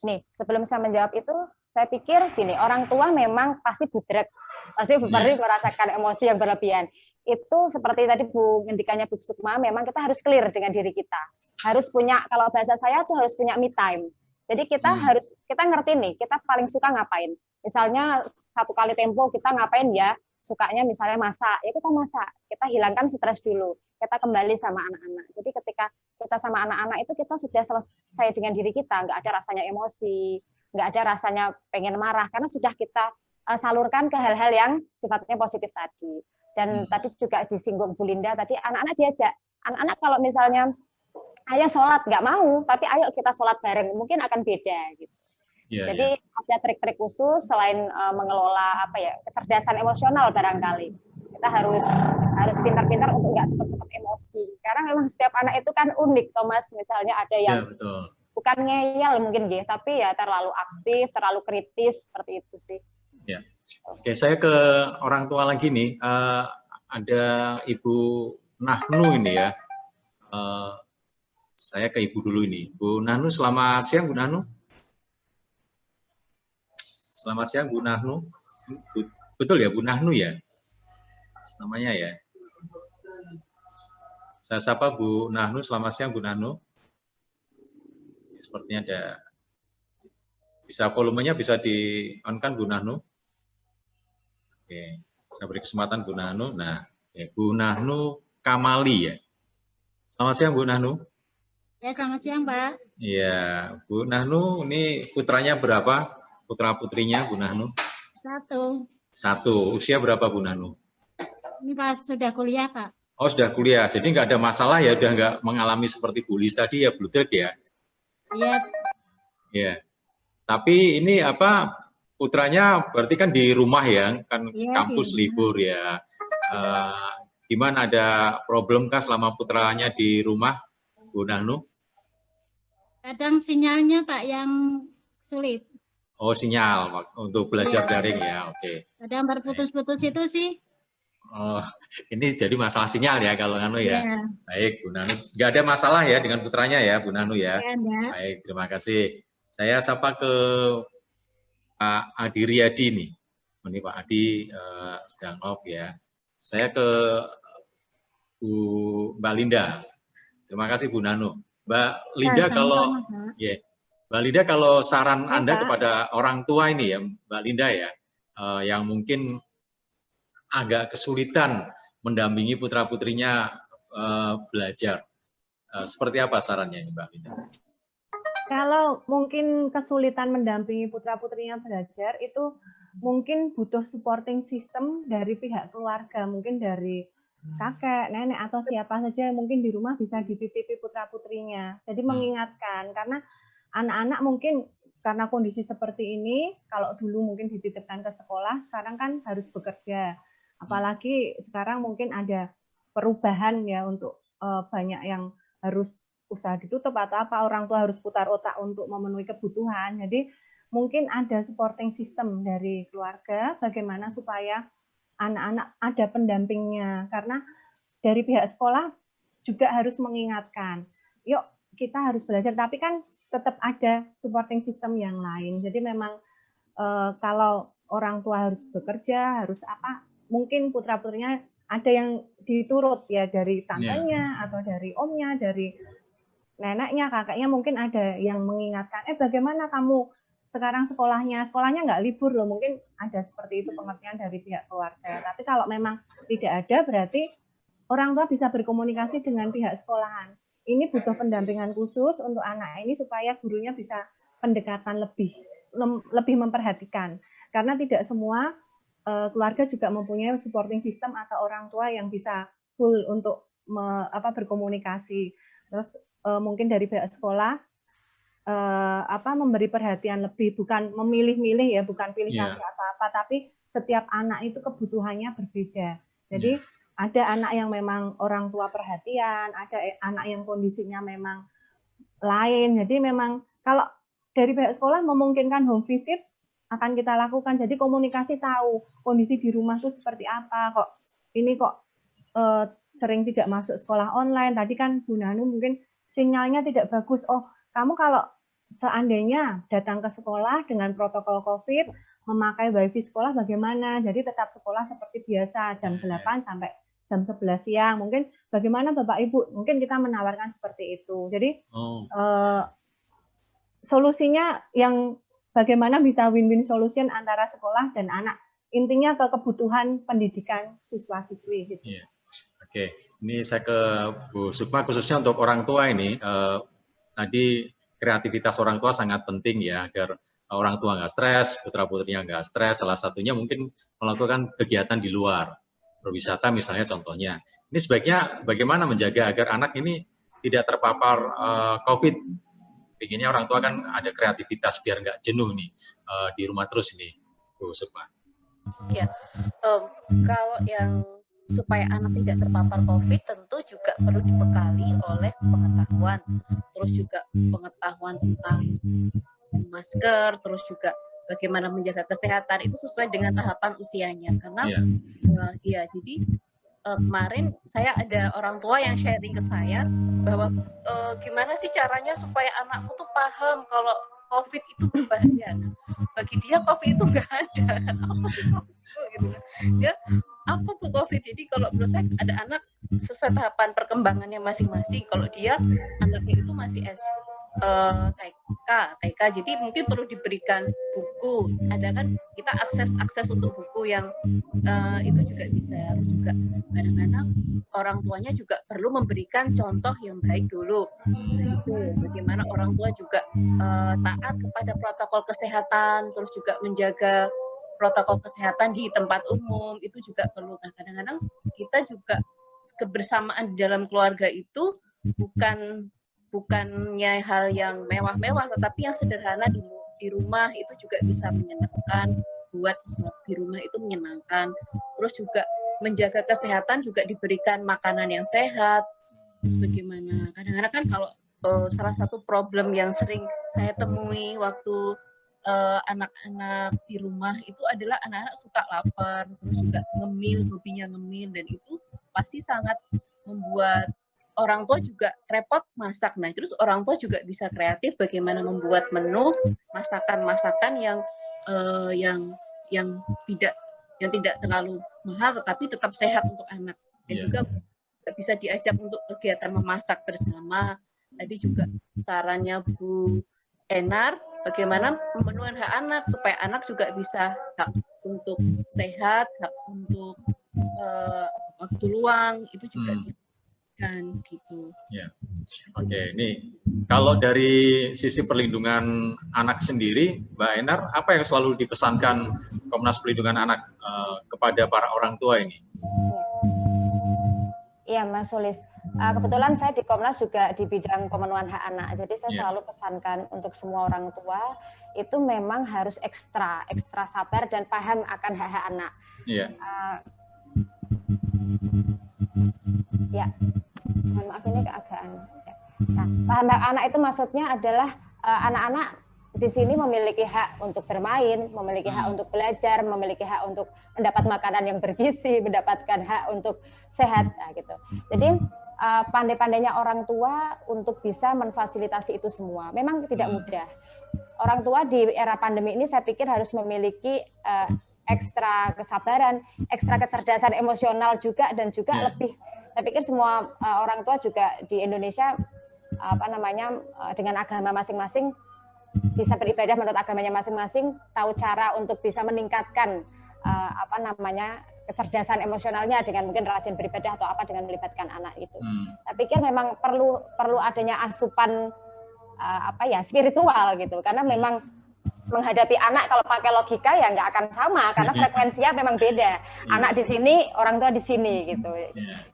Nih, sebelum saya menjawab itu, saya pikir gini, orang tua memang pasti budrek, pasti merasakan emosi yang berlebihan. Itu seperti tadi Bu ngendikannya Bu Sukma, memang kita harus clear dengan diri kita. Harus punya, kalau bahasa saya tuh harus punya me time. Jadi kita kita ngerti nih, kita paling suka ngapain. Misalnya satu kali tempo kita ngapain ya, sukanya misalnya masak, ya kita masak. Kita hilangkan stres dulu. Kita kembali sama anak-anak. Jadi ketika kita sama anak-anak itu kita sudah selesai dengan diri kita, nggak ada rasanya emosi, nggak ada rasanya pengen marah, karena sudah kita salurkan ke hal-hal yang sifatnya positif tadi. Dan tadi juga disinggung Bu Linda tadi, anak-anak diajak. Anak-anak kalau misalnya ayah sholat nggak mau, tapi ayo kita sholat bareng, mungkin akan beda gitu. Jadi ada trik-trik khusus selain mengelola apa ya kecerdasan emosional barangkali. Kita harus pintar-pintar untuk nggak cepat-cepat emosi. Karena memang setiap anak itu kan unik, Thomas. Misalnya ada yang bukan ngeyel mungkin gitu, tapi ya terlalu aktif, terlalu kritis seperti itu sih. Ya. Oke, saya ke orang tua lagi nih. Ada Ibu Nahnu ini ya. Saya ke Ibu dulu ini. Bu Nahnu, selamat siang Bu Nahnu. Selamat siang Bu Nahnu. Betul ya Bu Nahnu ya? Namanya ya. Saya sapa Bu Nahnu, selamat siang Bu Nahnu. Sepertinya ada. Bisa volumenya bisa di-on-kan Bu Nahnu? Oke, saya beri kesempatan Bu Nahnu. Nah, ya, Bu Nahnu Kamali ya. Selamat siang Bu Nahnu. Ya, selamat siang Pak. Iya, Bu Nahnu ini putranya berapa? Putra-putrinya Bu Nahnu? Satu. Usia berapa Bu Nahnu? Ini pas sudah kuliah Pak. Oh sudah kuliah, jadi nggak ada masalah ya, udah nggak mengalami seperti Bu Lis tadi ya, bludrek ya? Iya. Iya. Tapi ini apa, putranya berarti kan di rumah ya, kan kampus libur ya. Gimana, ada problem kah selama putranya di rumah Bu Nahnu? Kadang sinyalnya Pak yang sulit. Oh sinyal untuk belajar daring ya, oke. Kadang berputus-putus itu sih. Oh, ini jadi masalah sinyal ya kalau Nahnu ya. Baik Bu Nahnu, nggak ada masalah ya dengan putranya ya Bu Nahnu ya. Baik, terima kasih. Saya sapa ke Pak Adi Riyadi nih. Ini Pak Adi sedang off ya. Saya ke Mbak Linda. Terima kasih Bu Nahnu. Mbak Linda Mbak Linda, kalau saran Anda kepada orang tua ini ya, Mbak Linda ya, yang mungkin agak kesulitan mendampingi putra-putrinya belajar, seperti apa sarannya Mbak Linda? Kalau mungkin kesulitan mendampingi putra-putrinya belajar, itu mungkin butuh supporting system dari pihak keluarga, mungkin dari kakek, nenek, atau siapa saja yang mungkin di rumah bisa dititipi putra-putrinya. Jadi mengingatkan, karena anak-anak mungkin karena kondisi seperti ini, kalau dulu mungkin dititipkan ke sekolah, sekarang kan harus bekerja. Apalagi sekarang mungkin ada perubahan ya untuk banyak yang harus usaha ditutup atau apa, orang tua harus putar otak untuk memenuhi kebutuhan. Jadi mungkin ada supporting system dari keluarga, bagaimana supaya anak-anak ada pendampingnya. Karena dari pihak sekolah juga harus mengingatkan, yuk kita harus belajar, tapi kan tetap ada supporting system yang lain. Jadi memang kalau orang tua harus bekerja, harus apa, mungkin putra-putrinya ada yang diturut ya dari tantenya atau dari omnya, dari neneknya, kakaknya, mungkin ada yang mengingatkan, bagaimana kamu sekarang sekolahnya nggak libur loh, mungkin ada seperti itu pengertian dari pihak keluarga. Tapi kalau memang tidak ada, berarti orang tua bisa berkomunikasi dengan pihak sekolahan. Ini butuh pendampingan khusus untuk anak ini supaya gurunya bisa pendekatan lebih memperhatikan. Karena tidak semua keluarga juga mempunyai supporting system atau orang tua yang bisa full untuk berkomunikasi. Terus mungkin dari pihak sekolah memberi perhatian lebih, bukan memilih-milih ya, bukan pilih kasih apa-apa, tapi setiap anak itu kebutuhannya berbeda. Jadi ada anak yang memang orang tua perhatian, ada anak yang kondisinya memang lain. Jadi memang kalau dari pihak sekolah memungkinkan home visit akan kita lakukan. Jadi komunikasi, tahu kondisi di rumah itu seperti apa, kok sering tidak masuk sekolah online. Tadi kan Bu Nanu mungkin sinyalnya tidak bagus. Oh, kamu kalau seandainya datang ke sekolah dengan protokol COVID, memakai wifi sekolah bagaimana? Jadi tetap sekolah seperti biasa, jam 8 sampai jam 11 siang. Mungkin bagaimana Bapak Ibu? Mungkin kita menawarkan seperti itu. Jadi solusinya yang bagaimana bisa win-win solution antara sekolah dan anak. Intinya ke kebutuhan pendidikan siswa-siswi. Gitu. Oke, ini saya ke Bu Sukma, khususnya untuk orang tua ini. Tadi kreativitas orang tua sangat penting ya, agar orang tua nggak stres, putra-putrinya nggak stres. Salah satunya mungkin melakukan kegiatan di luar, berwisata misalnya contohnya. Ini sebaiknya bagaimana menjaga agar anak ini tidak terpapar COVID. Inginnya orang tua kan ada kreativitas biar nggak jenuh nih di rumah terus ini, Bu Sukma. Ya, kalau yang supaya anak tidak terpapar COVID tentu juga perlu dibekali oleh pengetahuan, terus juga pengetahuan tentang masker, terus juga bagaimana menjaga kesehatan itu sesuai dengan tahapan usianya. Karena jadi kemarin saya ada orang tua yang sharing ke saya bahwa gimana sih caranya supaya anakku tuh paham kalau COVID itu berbahaya. Bagi dia COVID itu nggak ada. Apa sih COVID itu? Gitu. Dia apa tuh COVID? Jadi kalau menurut saya ada anak sesuai tahapan perkembangannya masing-masing. Kalau dia anaknya itu masih TK, jadi mungkin perlu diberikan buku. Ada kan kita akses untuk buku yang itu juga bisa. Juga kadang-kadang orang tuanya juga perlu memberikan contoh yang baik dulu. Nah, itu bagaimana orang tua juga taat kepada protokol kesehatan, terus juga menjaga protokol kesehatan di tempat umum itu juga perlu. Nah, kadang-kadang kita juga kebersamaan di dalam keluarga itu bukannya hal yang mewah-mewah, tetapi yang sederhana di rumah itu juga bisa menyenangkan. Buat sesuatu di rumah itu menyenangkan. Terus juga menjaga kesehatan juga diberikan makanan yang sehat. Terus bagaimana? Kadang-kadang kan kalau salah satu problem yang sering saya temui waktu anak-anak di rumah itu adalah anak-anak suka lapar, terus juga ngemil, hobinya ngemil, dan itu pasti sangat membuat orang tua juga repot masak. Nah, terus orang tua juga bisa kreatif bagaimana membuat menu masakan-masakan yang tidak terlalu mahal tetapi tetap sehat untuk anak. Dan juga bisa diajak untuk kegiatan memasak bersama. Tadi juga sarannya Bu Enar, bagaimana memenuhi hak anak supaya anak juga bisa hak untuk sehat, hak untuk waktu luang itu juga kan gitu. Ya. Oke, ini kalau dari sisi perlindungan anak sendiri, Mbak Enar, apa yang selalu dipesankan Komnas Perlindungan Anak kepada para orang tua ini? Iya, Mas Sulis. Kebetulan saya di Komnas juga di bidang pemenuhan hak anak. Jadi saya selalu pesankan untuk semua orang tua itu memang harus ekstra sabar dan paham akan hak-hak anak. Iya. Ya, maaf ini keadaan. Nah, paham hak anak itu maksudnya adalah anak-anak di sini memiliki hak untuk bermain, memiliki hak untuk belajar, memiliki hak untuk mendapat makanan yang bergizi, mendapatkan hak untuk sehat, nah, gitu. Jadi pandai-pandainya orang tua untuk bisa memfasilitasi itu semua. Memang tidak mudah. Orang tua di era pandemi ini saya pikir harus memiliki ekstra kesabaran, ekstra kecerdasan emosional juga, dan juga lebih. Saya pikir semua orang tua juga di Indonesia dengan agama masing-masing bisa beribadah menurut agamanya masing-masing, tahu cara untuk bisa meningkatkan kecerdasan emosionalnya dengan mungkin rajin beribadah atau apa dengan melibatkan anak itu. Saya pikir memang perlu adanya asupan spiritual gitu, karena memang menghadapi anak kalau pakai logika ya nggak akan sama karena frekuensinya memang beda. Anak di sini, orang tua di sini gitu.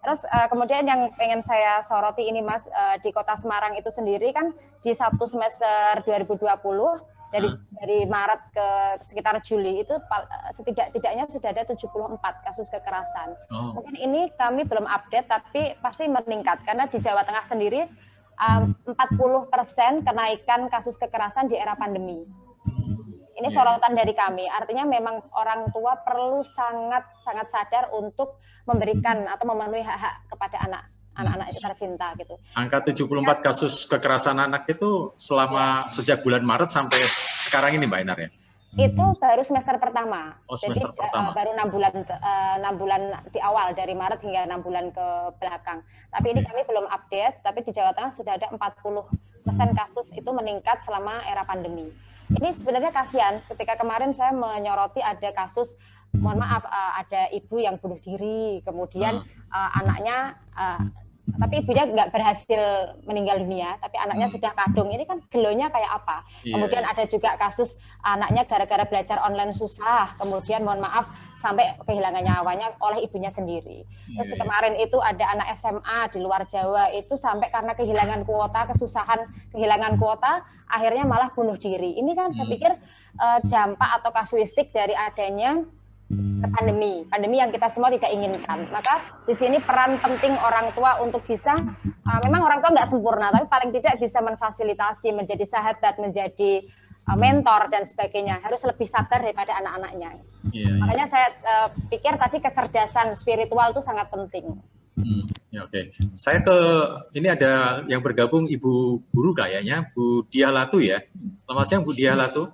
Terus kemudian yang pengen saya soroti ini Mas, di Kota Semarang itu sendiri kan di 1 semester 2020 dari Maret ke sekitar Juli itu setidaknya sudah ada 74 kasus kekerasan. Mungkin ini kami belum update tapi pasti meningkat karena di Jawa Tengah sendiri 40% kenaikan kasus kekerasan di era pandemi. Ini sorotan dari kami. Artinya memang orang tua perlu sangat sadar untuk memberikan atau memenuhi hak-hak kepada anak-anak itu tercinta gitu. Angka 74 kasus kekerasan anak itu selama sejak bulan Maret sampai sekarang ini Mbak Enar ya? Itu baru semester pertama. Semester Jadi pertama. Baru 6 bulan di awal dari Maret hingga 6 bulan ke belakang. Tapi ini kami belum update, tapi di Jawa Tengah sudah ada 40% kasus itu meningkat selama era pandemi. Ini sebenarnya kasihan, ketika kemarin saya menyoroti ada kasus, mohon maaf, ada ibu yang bunuh diri, kemudian anaknya, tapi ibunya nggak berhasil meninggal dunia, tapi anaknya sudah kadung. Ini kan gelonya kayak apa? Kemudian ada juga kasus anaknya gara-gara belajar online susah, kemudian mohon maaf sampai kehilangan nyawanya oleh ibunya sendiri. Terus kemarin itu ada anak SMA di luar Jawa itu sampai karena kehilangan kuota, kehilangan kuota, akhirnya malah bunuh diri. Ini kan saya pikir dampak atau kasuistik dari adanya pandemi yang kita semua tidak inginkan. Maka di sini peran penting orang tua untuk bisa, memang orang tua nggak sempurna, tapi paling tidak bisa memfasilitasi, menjadi sahabat, menjadi mentor dan sebagainya, harus lebih sadar daripada anak-anaknya. Makanya saya pikir tadi kecerdasan spiritual itu sangat penting. Oke. Saya ini ada yang bergabung Ibu Guru kayaknya, Bu Diah Latu ya. Selamat siang Bu Diah Latu.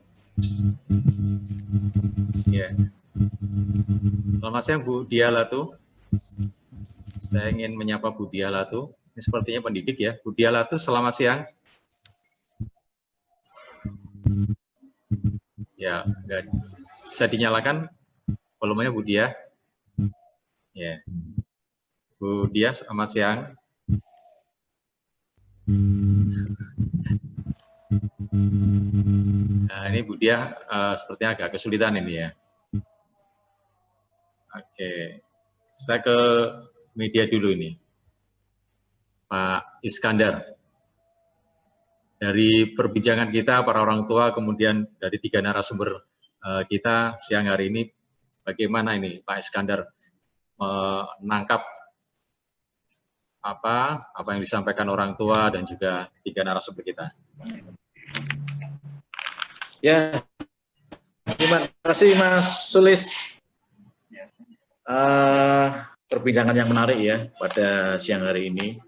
Selamat siang Bu Diah Latu. Saya ingin menyapa Bu Diah Latu. Ini sepertinya pendidik ya. Bu Diah Latu, selamat siang. Ya, enggak bisa dinyalakan volumenya Bu Diah. Ya. Bu Diah, selamat siang. Nah, ini Bu Diah sepertinya agak kesulitan ini ya. Oke, saya ke media dulu ini. Pak Iskandar. Dari perbincangan kita, para orang tua, kemudian dari 3 narasumber kita siang hari ini, bagaimana ini Pak Iskandar menangkap apa yang disampaikan orang tua dan juga 3 narasumber kita. Ya, terima kasih Mas Sulis. Perbincangan yang menarik ya pada siang hari ini.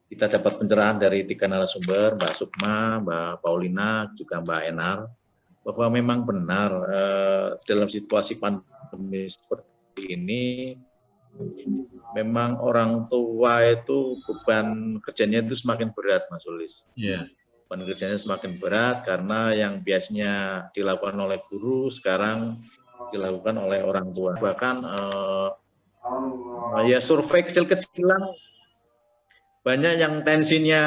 Kita dapat pencerahan dari 3 narasumber, Mbak Sukma, Mbak Paulina, juga Mbak Enar, bahwa memang benar dalam situasi pandemi seperti ini, memang orang tua itu beban kerjanya itu semakin berat, Mas Sulis. Beban kerjanya semakin berat karena yang biasanya dilakukan oleh guru sekarang dilakukan oleh orang tua. Bahkan ya survei kecil-kecilan banyak yang tensinya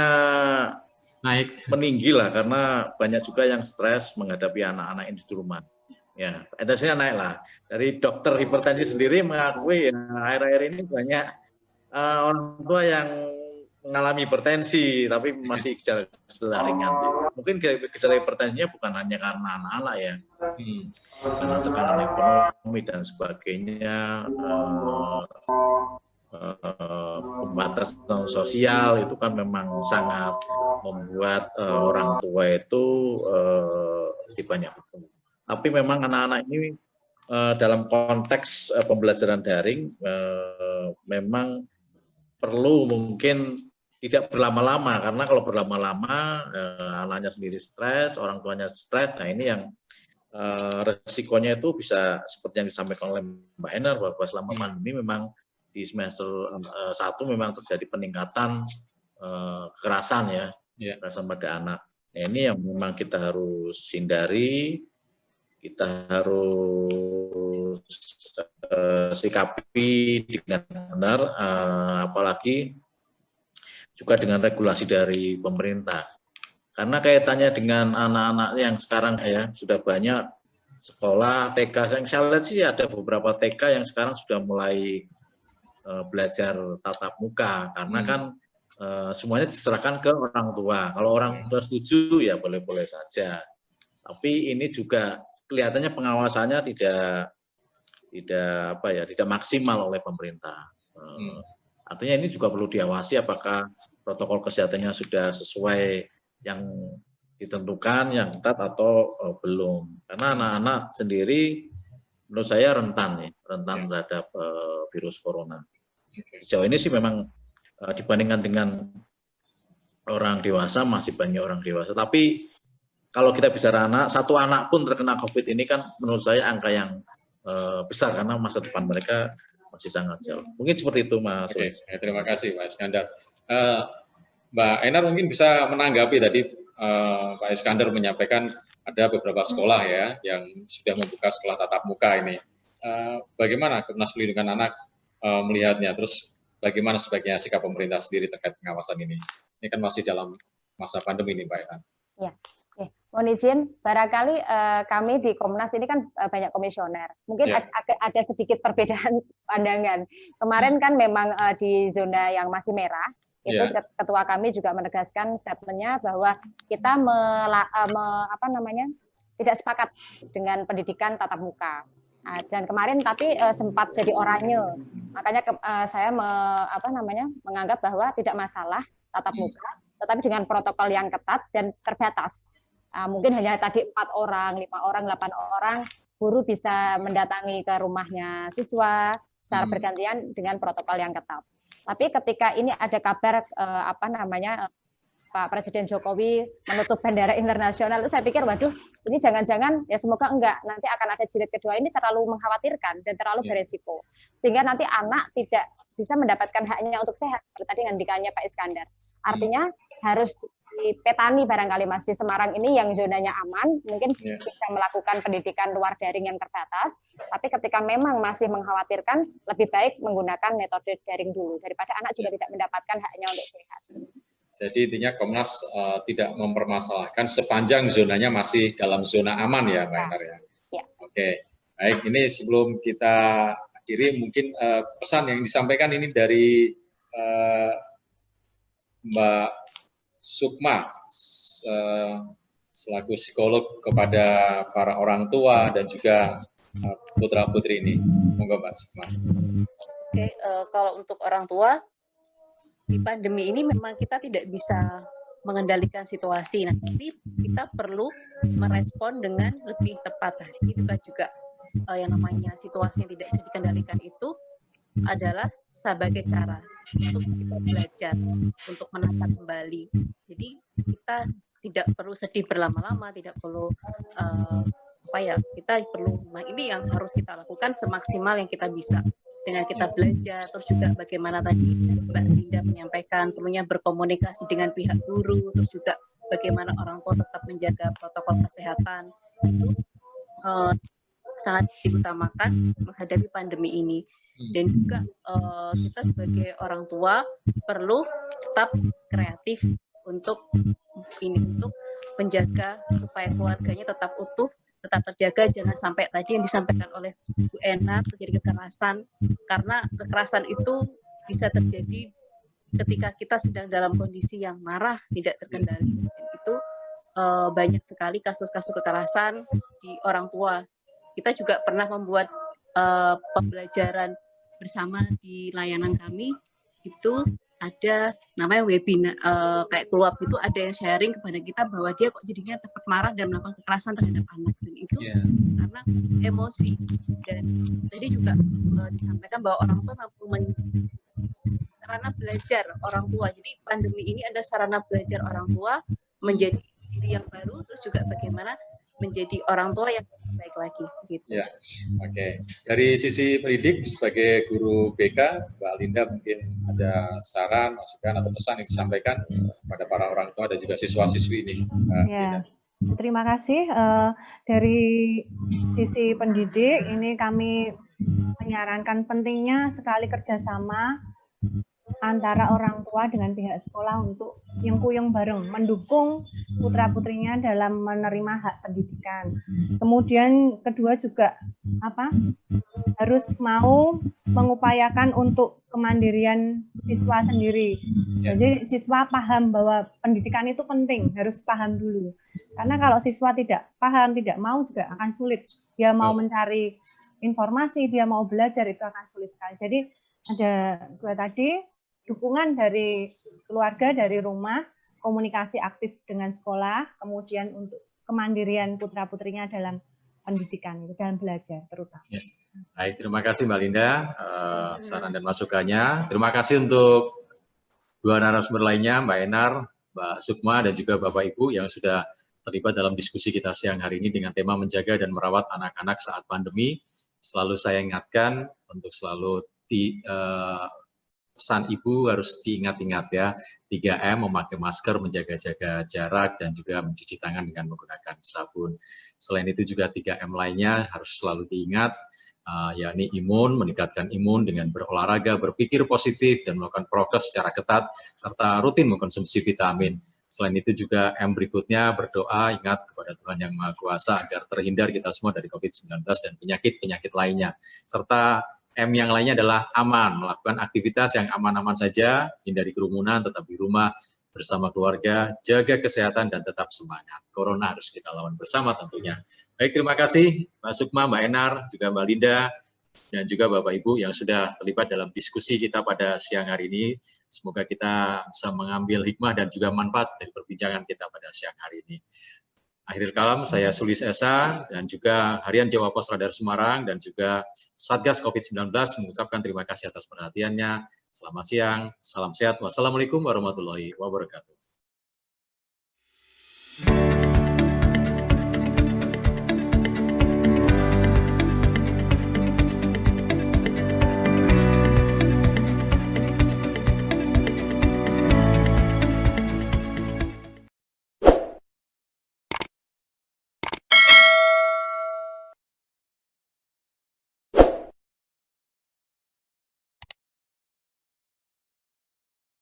naik, meninggi lah, karena banyak juga yang stres menghadapi anak-anak ini di rumah. Ya, tensinya naik lah. Dari dokter hipertensi sendiri mengakui ya, akhir-akhir ini banyak orang tua yang mengalami hipertensi, tapi masih gejala ringan. Mungkin gejala hipertensinya bukan hanya karena anak-anak ya, karena tekanan ekonomi dan sebagainya. Pembatasan sosial itu kan memang sangat membuat orang tua itu banyak. Tapi memang anak-anak ini dalam konteks pembelajaran daring memang perlu mungkin tidak berlama-lama, karena kalau berlama-lama anaknya sendiri stres, orang tuanya stres. Nah ini yang resikonya itu bisa seperti yang disampaikan oleh Mbak Enar, bahwa selama pandemi memang di semester 1 memang terjadi peningkatan kekerasan ya, kekerasan pada anak. Nah, ini yang memang kita harus hindari, kita harus sikapi dengan benar, apalagi juga dengan regulasi dari pemerintah. Karena kaitannya dengan anak-anak yang sekarang ya sudah banyak sekolah TK, yang saya lihat sih ada beberapa TK yang sekarang sudah mulai belajar tatap muka, karena kan semuanya diserahkan ke orang tua. Kalau orang tua setuju ya boleh-boleh saja. Tapi ini juga kelihatannya pengawasannya tidak maksimal oleh pemerintah. Artinya ini juga perlu diawasi apakah protokol kesehatannya sudah sesuai yang ditentukan, yang ketat atau belum. Karena anak-anak sendiri menurut saya rentan terhadap virus corona. Sejauh ini sih memang dibandingkan dengan orang dewasa masih banyak orang dewasa. Tapi kalau kita bicara anak, satu anak pun terkena COVID ini kan menurut saya angka yang besar karena masa depan mereka masih sangat jauh. Mungkin seperti itu, Mas. Oke, terima kasih Pak Iskandar. Mbak Enar mungkin bisa menanggapi tadi Pak Iskandar menyampaikan ada beberapa sekolah ya yang sudah membuka sekolah tatap muka ini. Bagaimana Komnas Perlindungan Anak melihatnya? Terus bagaimana sebaiknya sikap pemerintah sendiri terkait pengawasan ini? Ini kan masih dalam masa pandemi ini, Pak Enar. Ya. Mohon izin, barangkali kami di Komnas ini kan banyak komisioner. Mungkin ada sedikit perbedaan pandangan. Kemarin kan memang di zona yang masih merah, itu ketua kami juga menegaskan statementnya bahwa kita tidak sepakat dengan pendidikan tatap muka. Dan kemarin tapi sempat jadi oranye. Makanya saya menganggap bahwa tidak masalah tatap muka, tetapi dengan protokol yang ketat dan terbatas. Mungkin hanya tadi 4 orang, 5 orang, 8 orang guru bisa mendatangi ke rumahnya siswa secara bergantian dengan protokol yang ketat. Tapi ketika ini ada kabar Pak Presiden Jokowi menutup bandara internasional, saya pikir waduh ini jangan-jangan ya semoga enggak, nanti akan ada jilid kedua, ini terlalu mengkhawatirkan dan terlalu beresiko. Sehingga nanti anak tidak bisa mendapatkan haknya untuk sehat, seperti tadi ngendikannya Pak Iskandar. Artinya harus dipetani barangkali Mas, di Semarang ini yang zonanya aman, mungkin bisa melakukan pendidikan luar daring yang terbatas, tapi ketika memang masih mengkhawatirkan, lebih baik menggunakan metode daring dulu, daripada anak juga tidak mendapatkan haknya untuk sehat. Jadi intinya Komnas tidak mempermasalahkan sepanjang zonanya masih dalam zona aman ya, Mbak Enar ya? Ya. Oke, baik, ini sebelum kita akhiri mungkin pesan yang disampaikan ini dari Mbak Sukma selaku psikolog kepada para orang tua dan juga putra-putri ini. Monggo Mbak Sukma. Oke, kalau untuk orang tua di pandemi ini memang kita tidak bisa mengendalikan situasi, nah tapi kita perlu merespon dengan lebih tepat. Jadi juga yang namanya situasi yang tidak bisa dikendalikan itu adalah sebagai cara untuk kita belajar, untuk menata kembali. Jadi kita tidak perlu sedih berlama-lama, tidak perlu kita perlu, ini yang harus kita lakukan semaksimal yang kita bisa. Dengan kita belajar, terus juga bagaimana tadi Mbak Linda menyampaikan, perlunya berkomunikasi dengan pihak guru, terus juga bagaimana orang tua tetap menjaga protokol kesehatan, itu sangat diutamakan menghadapi pandemi ini. Dan juga kita sebagai orang tua perlu tetap kreatif untuk menjaga supaya keluarganya tetap utuh, tetap terjaga, jangan sampai tadi yang disampaikan oleh Bu Enar terjadi kekerasan, karena kekerasan itu bisa terjadi ketika kita sedang dalam kondisi yang marah, tidak terkendali. Dan itu banyak sekali kasus-kasus kekerasan di orang tua. Kita juga pernah membuat pembelajaran bersama di layanan kami, itu ada namanya webinar kayak keluar itu, ada yang sharing kepada kita bahwa dia kok jadinya cepat marah dan melakukan kekerasan terhadap anak, dan itu karena emosi. Dan tadi juga disampaikan bahwa orang tua mampu sarana belajar orang tua. Jadi pandemi ini ada sarana belajar orang tua menjadi diri yang baru, terus juga bagaimana menjadi orang tua yang baik lagi gitu. Ya, oke. Dari sisi pendidik sebagai guru BK, Mbak Linda mungkin ada saran, masukan atau pesan yang disampaikan kepada para orang tua dan juga siswa-siswi ini. Ya, terima kasih. Dari sisi pendidik ini kami menyarankan pentingnya sekali kerjasama antara orang tua dengan pihak sekolah untuk yang bareng mendukung putra-putrinya dalam menerima hak pendidikan. Kemudian kedua juga harus mau mengupayakan untuk kemandirian siswa sendiri. Jadi siswa paham bahwa pendidikan itu penting, harus paham dulu. Karena kalau siswa tidak paham, tidak mau juga akan sulit. Dia mau mencari informasi, dia mau belajar itu akan sulit sekali. Jadi ada dua tadi, dukungan dari keluarga, dari rumah, komunikasi aktif dengan sekolah, kemudian untuk kemandirian putra-putrinya dalam pendidikan, dalam belajar terutama. Ya. Baik, terima kasih Mbak Linda saran dan masukannya. Terima kasih untuk dua narasumber lainnya, Mbak Enar, Mbak Sukma, dan juga Bapak Ibu yang sudah terlibat dalam diskusi kita siang hari ini dengan tema menjaga dan merawat anak-anak saat pandemi. Selalu saya ingatkan untuk selalu pesan Ibu harus diingat-ingat ya, 3M, memakai masker, menjaga-jaga jarak, dan juga mencuci tangan dengan menggunakan sabun. Selain itu juga 3M lainnya harus selalu diingat, yakni imun, meningkatkan imun dengan berolahraga, berpikir positif, dan melakukan prokes secara ketat, serta rutin mengkonsumsi vitamin. Selain itu juga M berikutnya, berdoa, ingat kepada Tuhan Yang Maha Kuasa agar terhindar kita semua dari COVID-19 dan penyakit-penyakit lainnya. Serta M yang lainnya adalah aman, melakukan aktivitas yang aman-aman saja, hindari kerumunan, tetap di rumah bersama keluarga, jaga kesehatan dan tetap semangat. Corona harus kita lawan bersama tentunya. Baik, terima kasih Mbak Sukma, Mbak Enar, juga Mbak Linda, dan juga Bapak Ibu yang sudah terlibat dalam diskusi kita pada siang hari ini. Semoga kita bisa mengambil hikmah dan juga manfaat dari perbincangan kita pada siang hari ini. Akhir kalam, saya Sulis Esa dan juga Harian Jawa Pos Radar Semarang dan juga Satgas COVID-19 mengucapkan terima kasih atas perhatiannya. Selamat siang, salam sehat, wassalamualaikum warahmatullahi wabarakatuh.